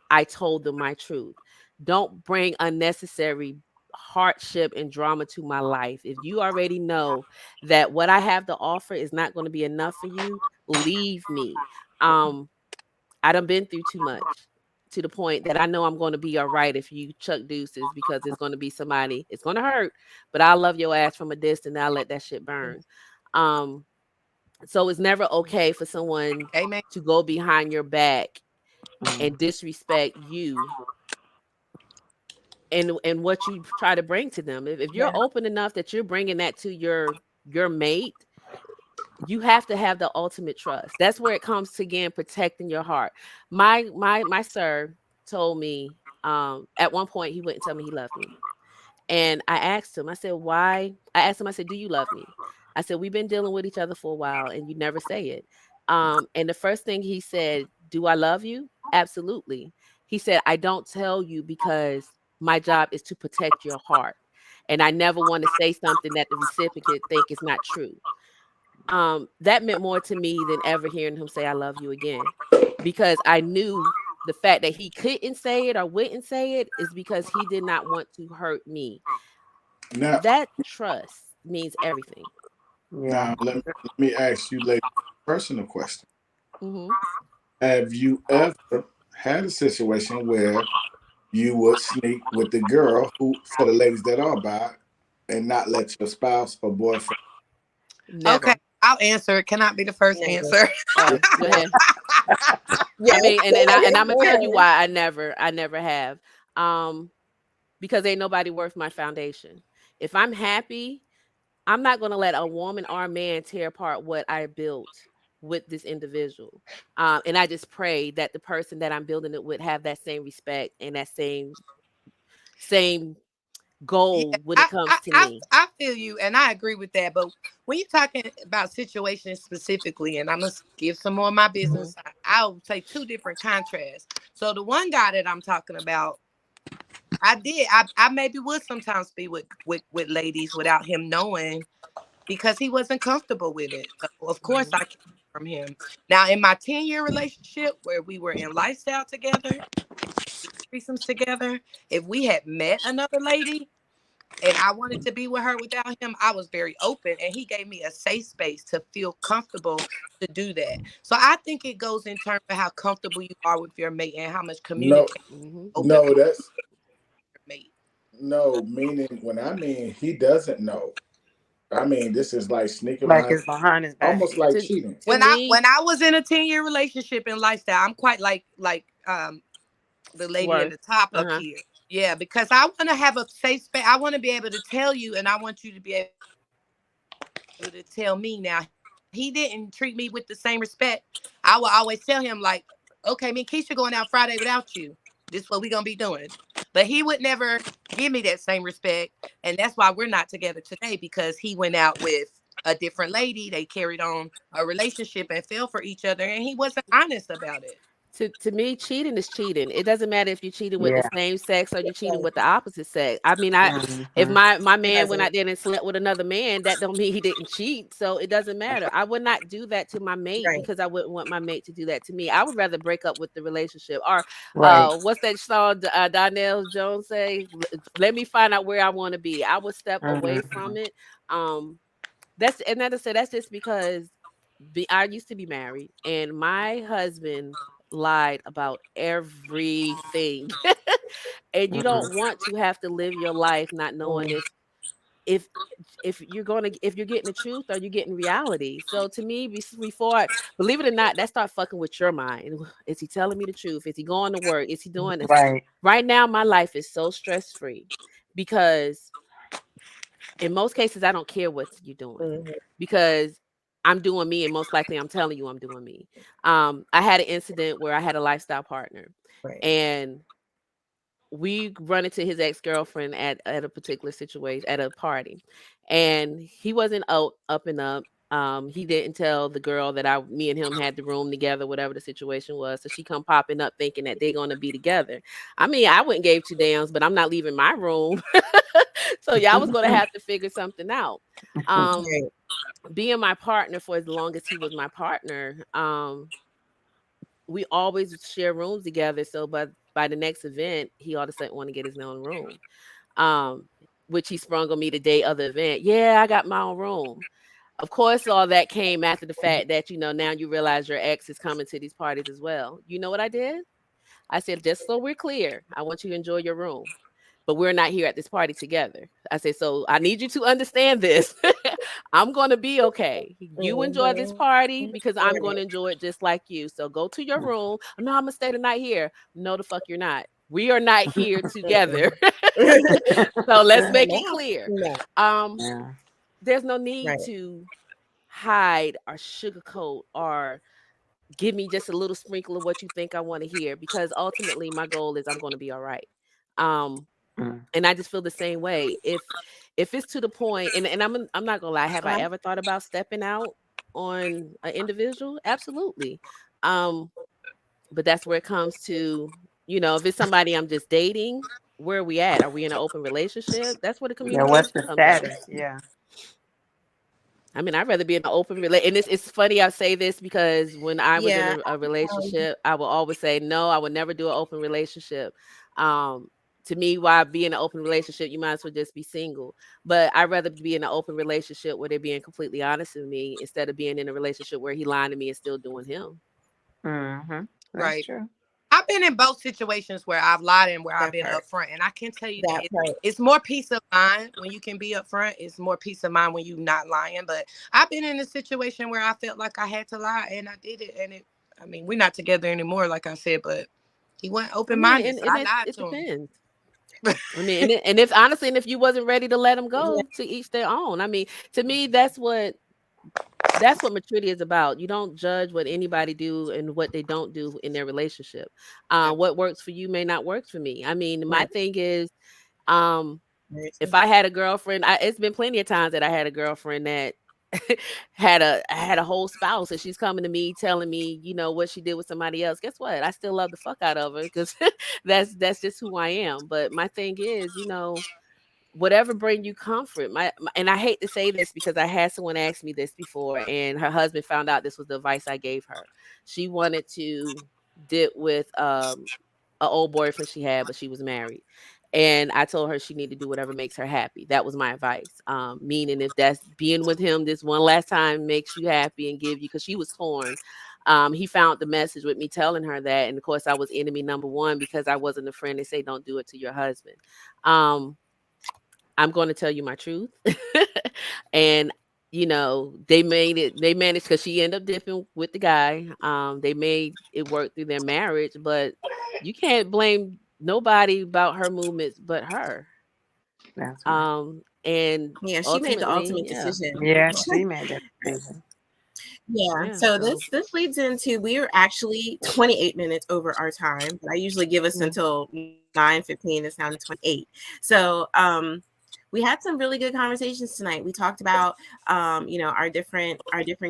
I told them my truth. Don't bring unnecessary hardship and drama to my life. If you already know that what I have to offer is not going to be enough for you, leave me. Um, I done been through too much to the point that I know I'm going to be all right if you chuck deuces, because it's going to be somebody, it's going to hurt, but I'll love your ass from a distance and I'll let that shit burn. Um, so it's never okay for someone Amen. to go behind your back Mm. and disrespect you and what you try to bring to them. If you're open enough that you're bringing that to your mate, you have to have the ultimate trust. That's where it comes to, again, protecting your heart. My sir told me, at one point he wouldn't tell me he loved me. And I asked him, I said, why? I asked him, I said, do you love me? I said, we've been dealing with each other for a while and you never say it. And the first thing he said, do I love you? Absolutely. He said, I don't tell you because my job is to protect your heart. And I never want to say something that the recipient think is not true. That meant more to me than ever hearing him say, I love you again, because I knew the fact that he couldn't say it or wouldn't say it is because he did not want to hurt me. Now, That trust means everything. Yeah. let me ask you, lady, a personal question. Hmm. Have you ever had a situation where you would sneak with the girl who, for the ladies that are bi, and not let your spouse or boyfriend? Okay, Never. I'll answer. Can I be the first Never. answer? Yeah. Oh, go ahead. I Yes. mean, and I'm gonna Go tell you ahead. why I never have. Um, because ain't nobody worth my foundation. If I'm happy, I'm not going to let a woman or a man tear apart what I built with this individual. And I just pray that the person that I'm building it with have that same respect and that same Yeah, goal when it I, comes I to I me. I feel you, and I agree with that. But when you're talking about situations specifically, and I'm gonna give some more of my Hmm. business, I'll say two different contrasts. So the one guy that I'm talking about, I maybe would sometimes be with ladies without him knowing because he wasn't comfortable with it. So of course Hmm. I came from him. Now in my 10-year relationship where we were in lifestyle together, threesomes together, if we had met another lady and I wanted to be with her without him, I was very open and he gave me a safe space to feel comfortable to do that. So I think it goes in terms of how comfortable you are with your mate and how much No, communication Hmm. open no, that's with your mate. no meaning. When I mean he doesn't know, I mean this is like sneaking Like behind, it's behind his back. almost like To cheating. to When me, I was in a 10-year relationship in lifestyle, I'm quite like the lady at worth. the top Uh up huh. here. Yeah, because I want to have a safe space. I want to be able to tell you, and I want you to be able to tell me. Now, he didn't treat me with the same respect. I will always tell him like, okay, me and Keisha going out Friday without you. This what we gonna be doing. But he would never give me that same respect, and that's why we're not together today because he went out with a different lady. They carried on a relationship and fell for each other, and he wasn't honest about it. To me, cheating is cheating. It doesn't matter if you're cheating with the Yeah. same sex or you're cheating Right. with the opposite sex. I mean, I if Mhm. my man went Doesn't. out there and slept with another man, that don't mean he didn't cheat. So it doesn't matter. I would not do that to my mate Right. because I wouldn't want my mate to do that to me. I would rather break up with the relationship. Or Right. what's that song Donnell Jones say? Let me find out where I want to be. I would step away from Mhm. it. Um, that's and that I said that's just because I used to be married and my husband lied about everything. And you don't Mhm. want to have to live your life not knowing Mm, if if you're getting the truth or you're getting reality. So to me, before, believe it or not, that start fucking with your mind. Is he telling me the truth? Is he going to work? Is he doing this? Right. Right now my life is so stress free because in most cases, I don't care what you're doing mhm. because I'm doing me, and most likely, I'm telling you I'm doing me. I had an incident where I had a lifestyle partner, Right. and we run into his ex-girlfriend at a particular situation at a party, and he wasn't up and up. He didn't tell the girl that me and him had the room together, whatever the situation was. So she come popping up thinking that they're gonna be together. I mean, I wouldn't gave two dams, but I'm not leaving my room. So y'all was gonna have to figure something out. Um, Right. being my partner for as long as he was my partner, we always share rooms together. So, but by the next event, he all of a sudden want to get his own room. Um, which he sprung on me the day of the event. Yeah, I got my own room. Of course, all that came after the fact that, now you realize your ex is coming to these parties as well. You know what I did? I said, just so we're clear, I want you to enjoy your room, but we're not here at this party together. I said, so I need you to understand this. I'm going to be okay. You enjoy this Mhm. party because I'm going Right. to enjoy it just like you. So go to your room. No, I'm going to stay the night here. No, the fuck you're not. We are not here together. Mm-mm. So let's Not make it now. clear. No. Um, Yeah. there's no need Right. to hide or sugarcoat or give me just a little sprinkle of what you think I want to hear, because ultimately my goal is I'm going to be all right. Um, Mm. and I just feel the same way. If it's to the point, and I'm not gonna lie, have I ever thought about stepping out on an individual? Absolutely. Um, but that's where it comes to, if it's somebody I'm just dating, where are we at? Are we in an open relationship? That's where the Yeah. What's communication the comes in. status? Yeah. I mean, I'd rather be in an open relationship. And it's funny I say this because when I was in Yeah. a Um, relationship, I will always say, no, I would never do an open relationship. Um, to me, why be in an open relationship? You might as well just be single. But I'd rather be in an open relationship where they're being completely honest with me instead of being in a relationship where he lying to me and still doing him. Mm-hmm. That's Right. true. I've been in both situations where I've lied and where I've that been part. upfront, and I can tell you that That part. it's more peace of mind when you can be upfront. It's more peace of mind when you're not lying. But I've been in a situation where I felt like I had to lie, and I did it. And I mean, we're not together anymore, like I said, but he went I open mean, minded, and, so and I it, lied it to him. depends. I mean, and if honestly, and if you wasn't ready to let him Yeah. go, to each their own. I mean, to me, that's what maturity is about. You don't judge what anybody do and what they don't do in their relationship. Yeah. What works for you may not work for me. I mean, my Right. thing is, um, Very if true. I had a girlfriend, it's been plenty of times that I had a girlfriend that had a whole spouse, and she's coming to me telling me, what she did with somebody else. Guess what? I still love the fuck out of her because that's just who I am. But my thing is, whatever bring you comfort. And I hate to say this because I had someone ask me this before, and her husband found out this was the advice I gave her. She wanted to dip with an old boyfriend she had, but she was married. And I told her she needed to do whatever makes her happy. That was my advice. Meaning, if that's being with him this one last time makes you happy and give you, because she was torn. He found the message with me telling her that, and of course, I was enemy number one because I wasn't a friend. They say don't do it to your husband. Um, I'm going to tell you my truth. And they managed, because she ended up dipping with the guy. They made it work through their marriage, but you can't blame nobody about her movements but her. That's right. And Yeah. She made the ultimately, ultimate yeah. decision. Yeah, she made that decision. Yeah. Yeah. So So this leads into, we are actually 28 minutes over our time, but I usually give us mm, until 9:15. It's now 28. So we had some really good conversations tonight. We talked about our different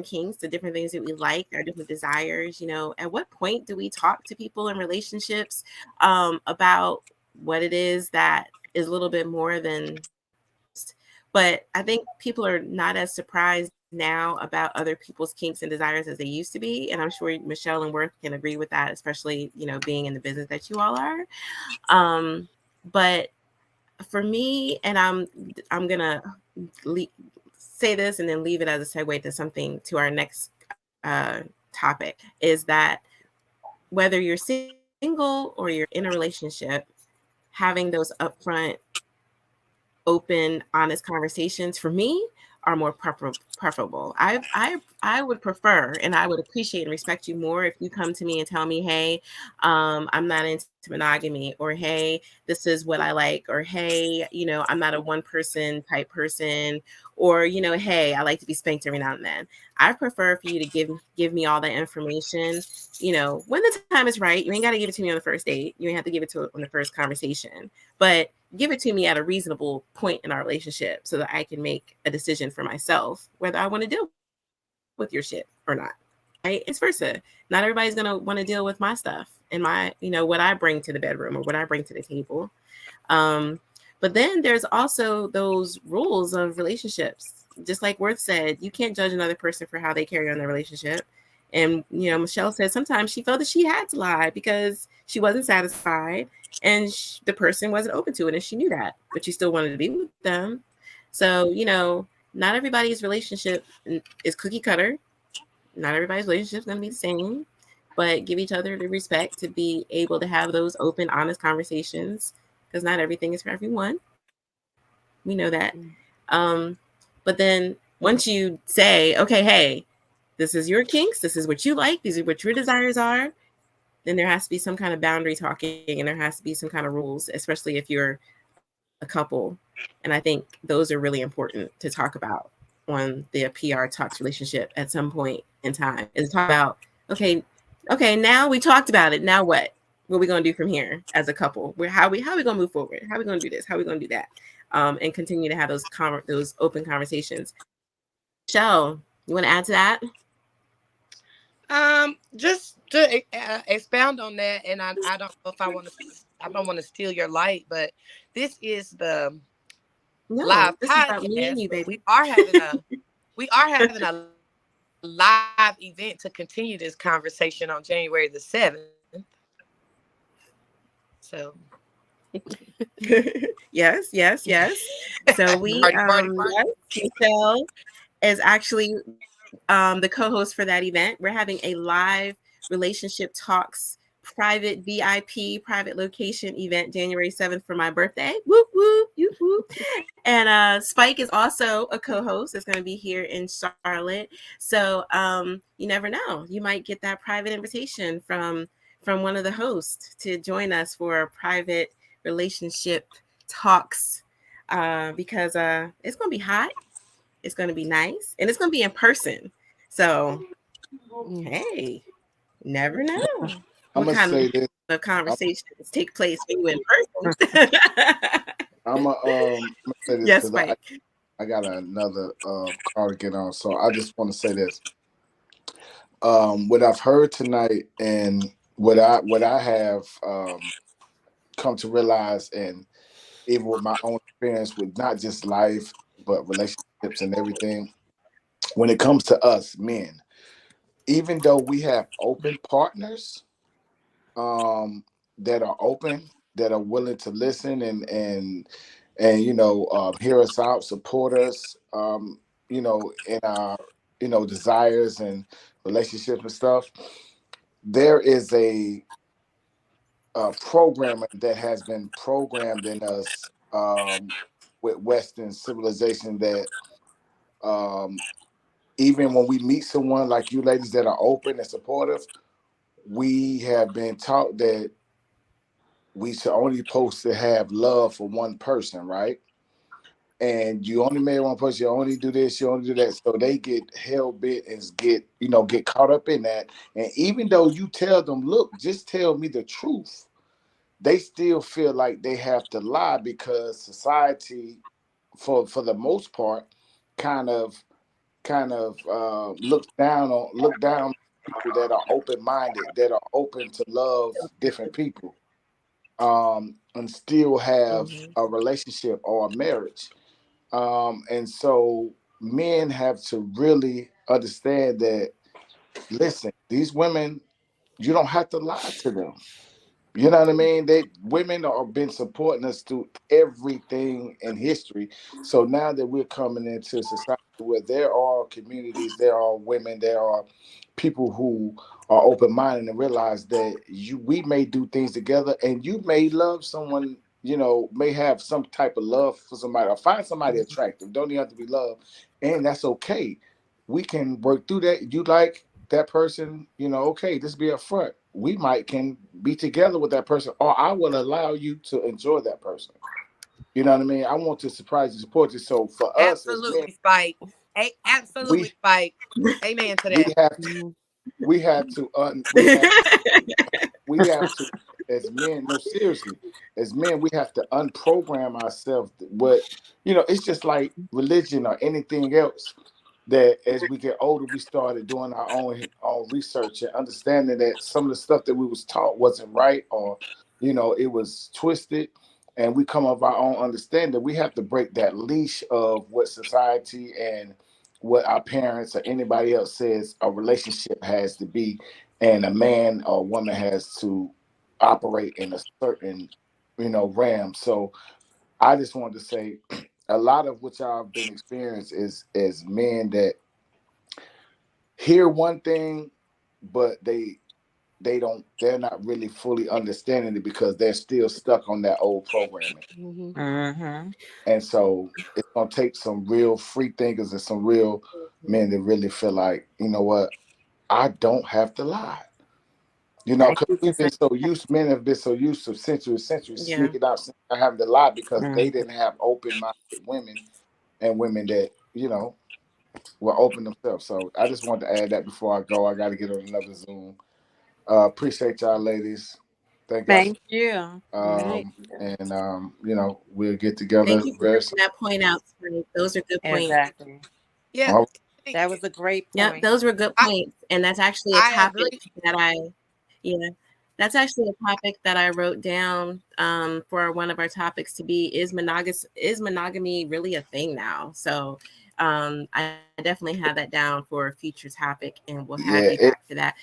kinks, the different things that we like, our different desires. At what point do we talk to people in relationships about what it is that is a little bit more than just. But I think people are not as surprised now about other people's kinks and desires as they used to be. And I'm sure Michelle and Worth can agree with that, especially, being in the business that you all are. But for me, and I'm gonna say this and then leave it as a segue to something, to our next topic, is that whether you're single or you're in a relationship, having those upfront, open, honest conversations for me are more preferable. I would prefer, and I would appreciate and respect you more if you come to me and tell me, hey, I'm not into monogamy, or hey, this is what I like, or hey, I'm not a one person type person, or hey, I like to be spanked every now and then. I prefer for you to give me all that information, when the time is right. You ain't got to give it to me on the first date. You ain't have to give it to on the first conversation, but give it to me at a reasonable point in our relationship so that I can make a decision for myself whether I want to deal with your shit or not. Right? It's versa. Not everybody's going to want to deal with my stuff and what I bring to the bedroom or what I bring to the table. Um, but then there's also those rules of relationships. Just like Worth said, you can't judge another person for how they carry on their relationship. And, Michelle said sometimes she felt that she had to lie because she wasn't satisfied and the person wasn't open to it. And she knew that, but she still wanted to be with them. So, not everybody's relationship is cookie cutter. Not everybody's relationship is going to be the same, but give each other the respect to be able to have those open, honest conversations because not everything is for everyone. We know that. Um, but then once you say, okay, hey, this is your kinks, this is what you like, these are what your desires are, then there has to be some kind of boundary talking and there has to be some kind of rules, especially if you're a couple. And I think those are really important to talk about on the PR Talks relationship at some point in time. Is talk about, okay, now we talked about it. Now what? What are we gonna do from here as a couple? How we gonna move forward? How are we gonna do this? How are we gonna do that? And continue to have those open conversations. Michelle, you want to add to that? Just to expound on that, and I don't know if I don't want to steal your light, but this is the No, live this is about me and podcast, you, but baby. we are having a live event to continue this conversation on January the 7th. So Yes. So we party. yes, Michelle is actually the co-host for that event. We're having a live relationship talks private VIP private location event January 7th for my birthday. Whoop whoop, you whoop. And Spike is also a co-host. It's going to be here in Charlotte. So you never know. You might get that private invitation from one of the hosts to join us for private relationship talks because it's going to be hot. It's going to be nice and it's going to be in person. So, hey, never know I'm what gonna kind of say this. I'm, conversations take place when you in person. I'm gonna say this Yes, because Spike. I got another call to get on. So I just want to say this. What I've heard tonight and what I have come to realize, and even with my own experience with not just life but relationships and everything, when it comes to us men, even though we have open partners that are open, that are willing to listen and hear us out, support us, in our desires and relationships and stuff. There is a programming that has been programmed in us with Western civilization that um, even when we meet someone like you ladies that are open and supportive, we have been taught that we should only supposed to have love for one person, right? And you only marry one person, you only do this, you only do that. So they get hell bent and get caught up in that. And even though you tell them, look, just tell me the truth, they still feel like they have to lie because society, for the most part, kind of look down on people that are open minded, that are open to love different people, and still have Mm-hmm. a relationship or a marriage. And so men have to really understand that. Listen, these women, you don't have to lie to them. You know what I mean? They women have been supporting us through everything in history. So now that we're coming into society where there are communities, there are women, there are people who are open minded and realize that we may do things together and you may love someone, may have some type of love for somebody or find somebody attractive. Don't even have to be love. And that's okay. We can work through that. You like that person, okay, just be upfront. We might can be together with that person, or I will allow you to enjoy that person. You know what I mean? I want to surprise and support you. So for us as men, Absolutely, Spike. we Absolutely, Spike. Amen to we that. have to we have to as men, no, seriously, as men, we have to unprogram ourselves. It's just like religion or anything else, that as we get older, we started doing our own research and understanding that some of the stuff that we was taught wasn't right, or it was twisted, and we come of our own understanding. We have to break that leash of what society and what our parents or anybody else says a relationship has to be, and a man or woman has to operate in a certain, realm. So I just wanted to say a lot of what y'all have been experienced is men that hear one thing, but they're not really fully understanding it because they're still stuck on that old programming. Mhm. Mm-hmm. And so it's gonna take some real free thinkers and some real men that really feel like, you know what, I don't have to lie. Thank Because you for we've been saying so used, men have been so used to centuries Yeah. sneaking out, having to lie because they that. didn't have open-minded women and women that, were open themselves. So I just wanted to add that before I go. I got to get on another Zoom. Appreciate y'all, ladies. Thank y'all. Thank you. Thank you. And we'll get together Thank you for very bringing soon. that point out, Spike. Those are good points. Exactly. Yeah, All That was a great Yep, point. those were good I points. And that's actually a I topic agree. that yeah, that's actually a topic that I wrote down for one of our topics to be is monogamy really a thing now? So I definitely have that down for a future topic and we'll have you yeah, back for that.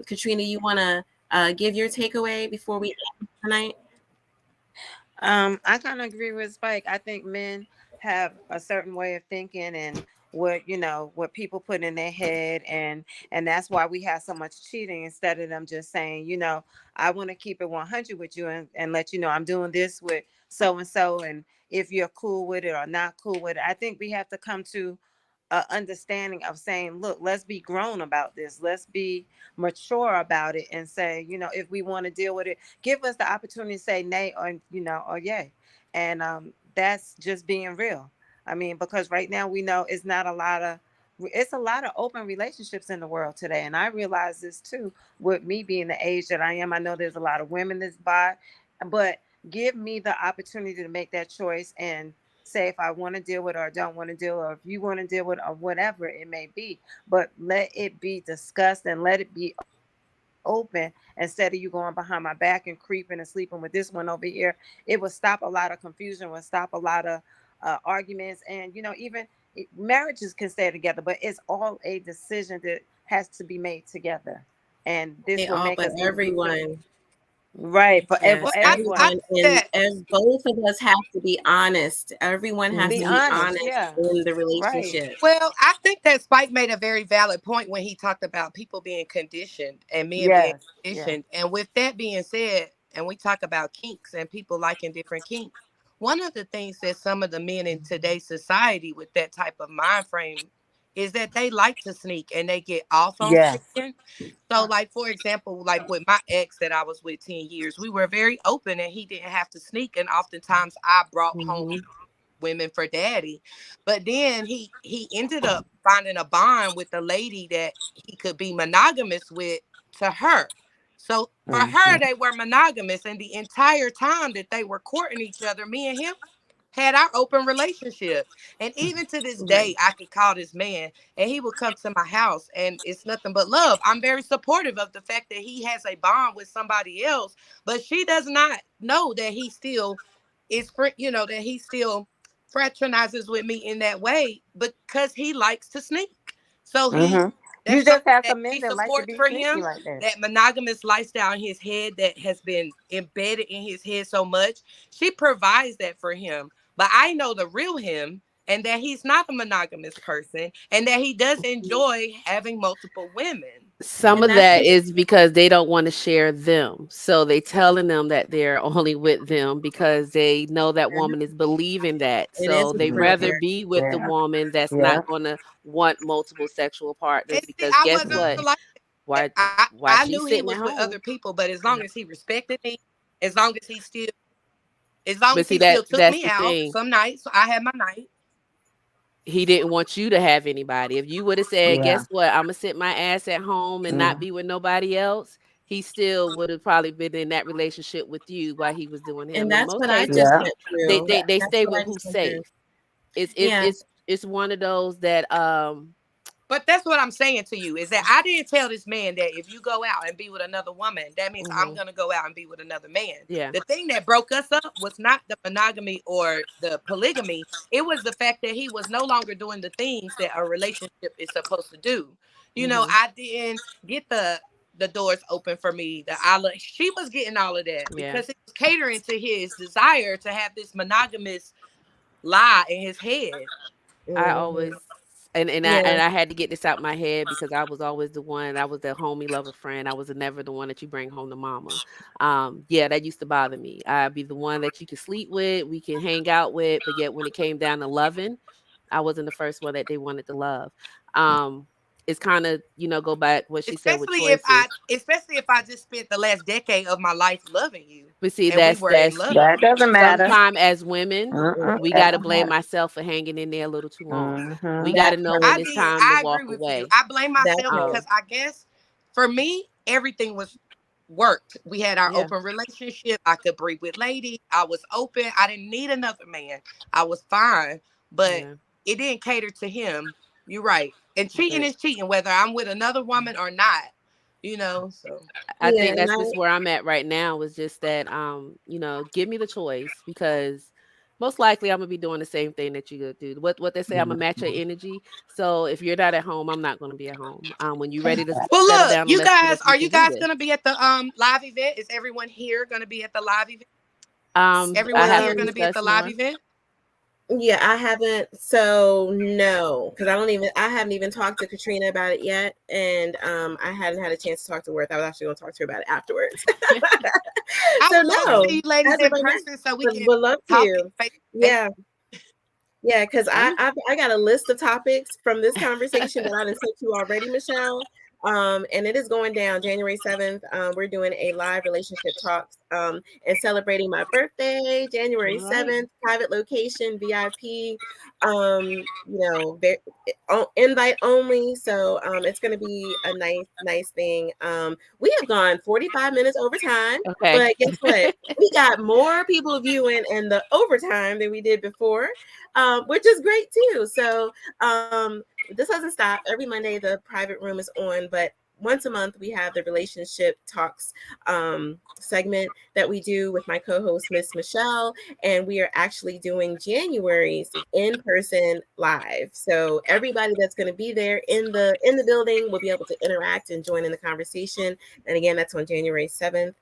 Katrina, you want to give your takeaway before we end tonight? I kind of agree with Spike. I think men have a certain way of thinking and what people put in their head, and that's why we have so much cheating instead of them just saying, I want to keep it 100 with you and let you know I'm doing this with so and so, and if you're cool with it or not cool with it. I think we have to come to understanding of saying, look, let's be grown about this. Let's be mature about it and say, if we want to deal with it, give us the opportunity to say nay or yay. And that's just being real. I mean, because right now we know it's a lot of open relationships in the world today. And I realize this too, with me being the age that I am. I know there's a lot of women that's bi, but give me the opportunity to make that choice and say if I want to deal with or don't want to deal, or if you want to deal with or whatever it may be. But let it be discussed and let it be open instead of you going behind my back and creeping and sleeping with this one over here. It will stop a lot of confusion, will stop a lot of arguments, and marriages can stay together, but it's all a decision that has to be made together, and this They will all, make but us everyone. right for Well, Yes, I everyone. everyone, think and both of us have to be honest. Everyone has Be to that. be honest, honest yeah, in the right. relationship. Well, I think that Spike made a very valid point when he talked about people being conditioned and men being Yes, yes. conditioned. And with that being said, and we talk about kinks and people liking different kinks, one of the things that some of the men in today's society with that type of mind frame is that they like to sneak and they get off on Yes. sneaking. So, like for example, like with my ex that I was with 10 years, we were very open and he didn't have to sneak. And oftentimes I brought home Mhm. women for daddy. But then he ended up finding a bond with a lady that he could be monogamous with to her. So for her, Mhm. they were monogamous, and the entire time that they were courting each other, me and him had our open relationship. And even to this Right. day, I could call this man and he would come to my house and it's nothing but love. I'm very supportive of the fact that he has a bond with somebody else, but she does not know that he still that he still fraternizes with me in that way because he likes to sneak. So Mhm. You that's just something have that some men she that like to supports be for sneaky him. like that. That monogamous lifestyle in his head that has been embedded in his head so much. She provides that for him. But I know the real him and that he's not a monogamous person and that he does enjoy having multiple women. Some And of that's that what is because they don't want to share them. So they telling them that they're only with them because they know that woman is believing that. it is So a they Mhm. rather predator. be with the Yeah. woman that's Yeah. not going to want multiple sexual partners And see, because I guess wasn't Mhm. what? like that. Why I she's knew he sitting at was with other home. people, but as long as he respected me, as long as he still as long But as see he still took that's me the out thing. some nights, I had my night. He didn't want you to have anybody. If you would have said, Yeah. "Guess what? I'm gonna sit my ass at home and not Mhm. be with nobody else," he still would have probably been in that relationship with you while he was doing And him. In that's most what I just cases, Yeah. went they through. they they That's stay what with I just who's went through. safe. It's it's Yeah. it's it's one of those that But that's what I'm saying to you is that I didn't tell this man that if you go out and be with another woman, that means I'm Mm-hmm. going to go out and be with another man. Yeah. The thing that broke us up was not the monogamy or the polygamy. It was the fact that he was no longer doing the things that a relationship is supposed to do. You know, Mm-hmm. I didn't get the doors open for me. She was getting all of that Yeah. because it was catering to his desire to have this monogamous lie in his head. I Mhm. always and I had to get this out my head because I was always the one. I was the homie lover friend. I was never the one that you bring home to mama. Yeah, that used to bother me. I'd be the one that you can sleep with, we can hang out with, but yet when it came down to loving, I wasn't the first one that they wanted to love. Um, it's kind of, go back what she said with choices. Especially if I just spent the last decade of my life loving you But see, and we that's were in that's love. That doesn't matter. sometime as women, we That got to don't blame matter. myself for hanging in there a little too long. We got That to know when part. it's time to I walk agree with you. away. I blame That myself part. because Um, I guess for me, everything was worked. We had our yeah, open relationship. I could breathe with ladies. I was open. I didn't need another man. I was fine. But yeah. it didn't cater to him. You're right. And cheating But is cheating, whether I'm with another woman or not. So I Yeah, think and that's I just where I'm at right now is just that give me the choice because most likely I'm gonna be doing the same thing that you gonna do. What they say, I'm gonna match your energy. So if you're not at home, I'm not gonna be at home. When you're ready to well, settle look, down and you let's see guys, if we are can you do guys this. gonna be at the live event? Is everyone here gonna be at the live event? I Everyone have here to um gonna be at the discuss live more. event? yeah, I haven't. So no, because I haven't even talked to Katrina about it yet, and I hadn't had a chance to talk to her. I was actually going to talk to her about it afterwards. I So would love to see no, you ladies as of in right now, person so we but can would love talk to. face to face. Yeah, yeah, because I'm I got a list of topics from this conversation that I done sent you already, Michelle. And it is going down January 7th. We're doing a live relationship talks and celebrating my birthday, January all right. 7th, private location, VIP, very, invite only. So it's going to be a nice thing. We have gone 45 minutes over time, Okay. but guess what? We got more people viewing in the overtime than we did before, which is great too. So this doesn't stop. Every Monday, the private room is on, but once a month we have the relationship talks segment that we do with my co-host Miss Michelle, and we are actually doing January's in person live. So everybody that's going to be there in the building will be able to interact and join in the conversation. And again, that's on January 7th.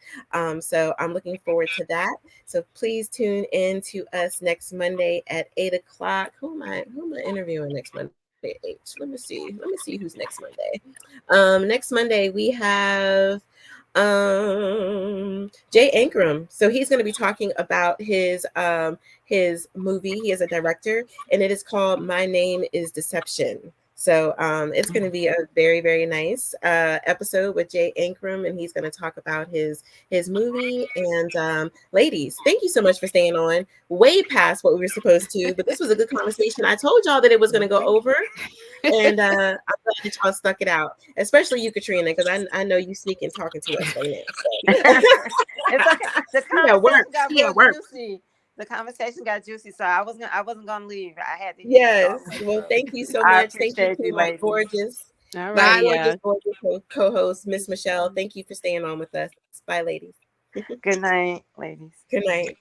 So I'm looking forward to that. So please tune in to us next Monday at 8 o'clock. Who am I interviewing next Monday at 8? Let me see who's next Monday. Next Monday we have Jay Ankrum. So he's going to be talking about his movie. He is a director, and it is called My Name is Deception. So it's going to be a very, very nice episode with Jay Ankrum, and he's going to talk about his movie. And ladies, thank you so much for staying on way past what we were supposed to. But this was a good conversation. I told y'all that it was going to go over, and I'm glad that y'all stuck it out, especially you, Katrina, because I know you sneaking talking to us right now. So It's okay. The she at work. conversation got She real at work. juicy. The conversation got juicy, so I wasn't gonna leave. I had to hear you Yes. all. Well, So thank you so I much. Thank you appreciate to you, my ladies. gorgeous, All my righty, Bye. gorgeous, gorgeous co-host, Miss Michelle. Thank you for staying on with us. Bye, ladies. Good night, ladies. Good night.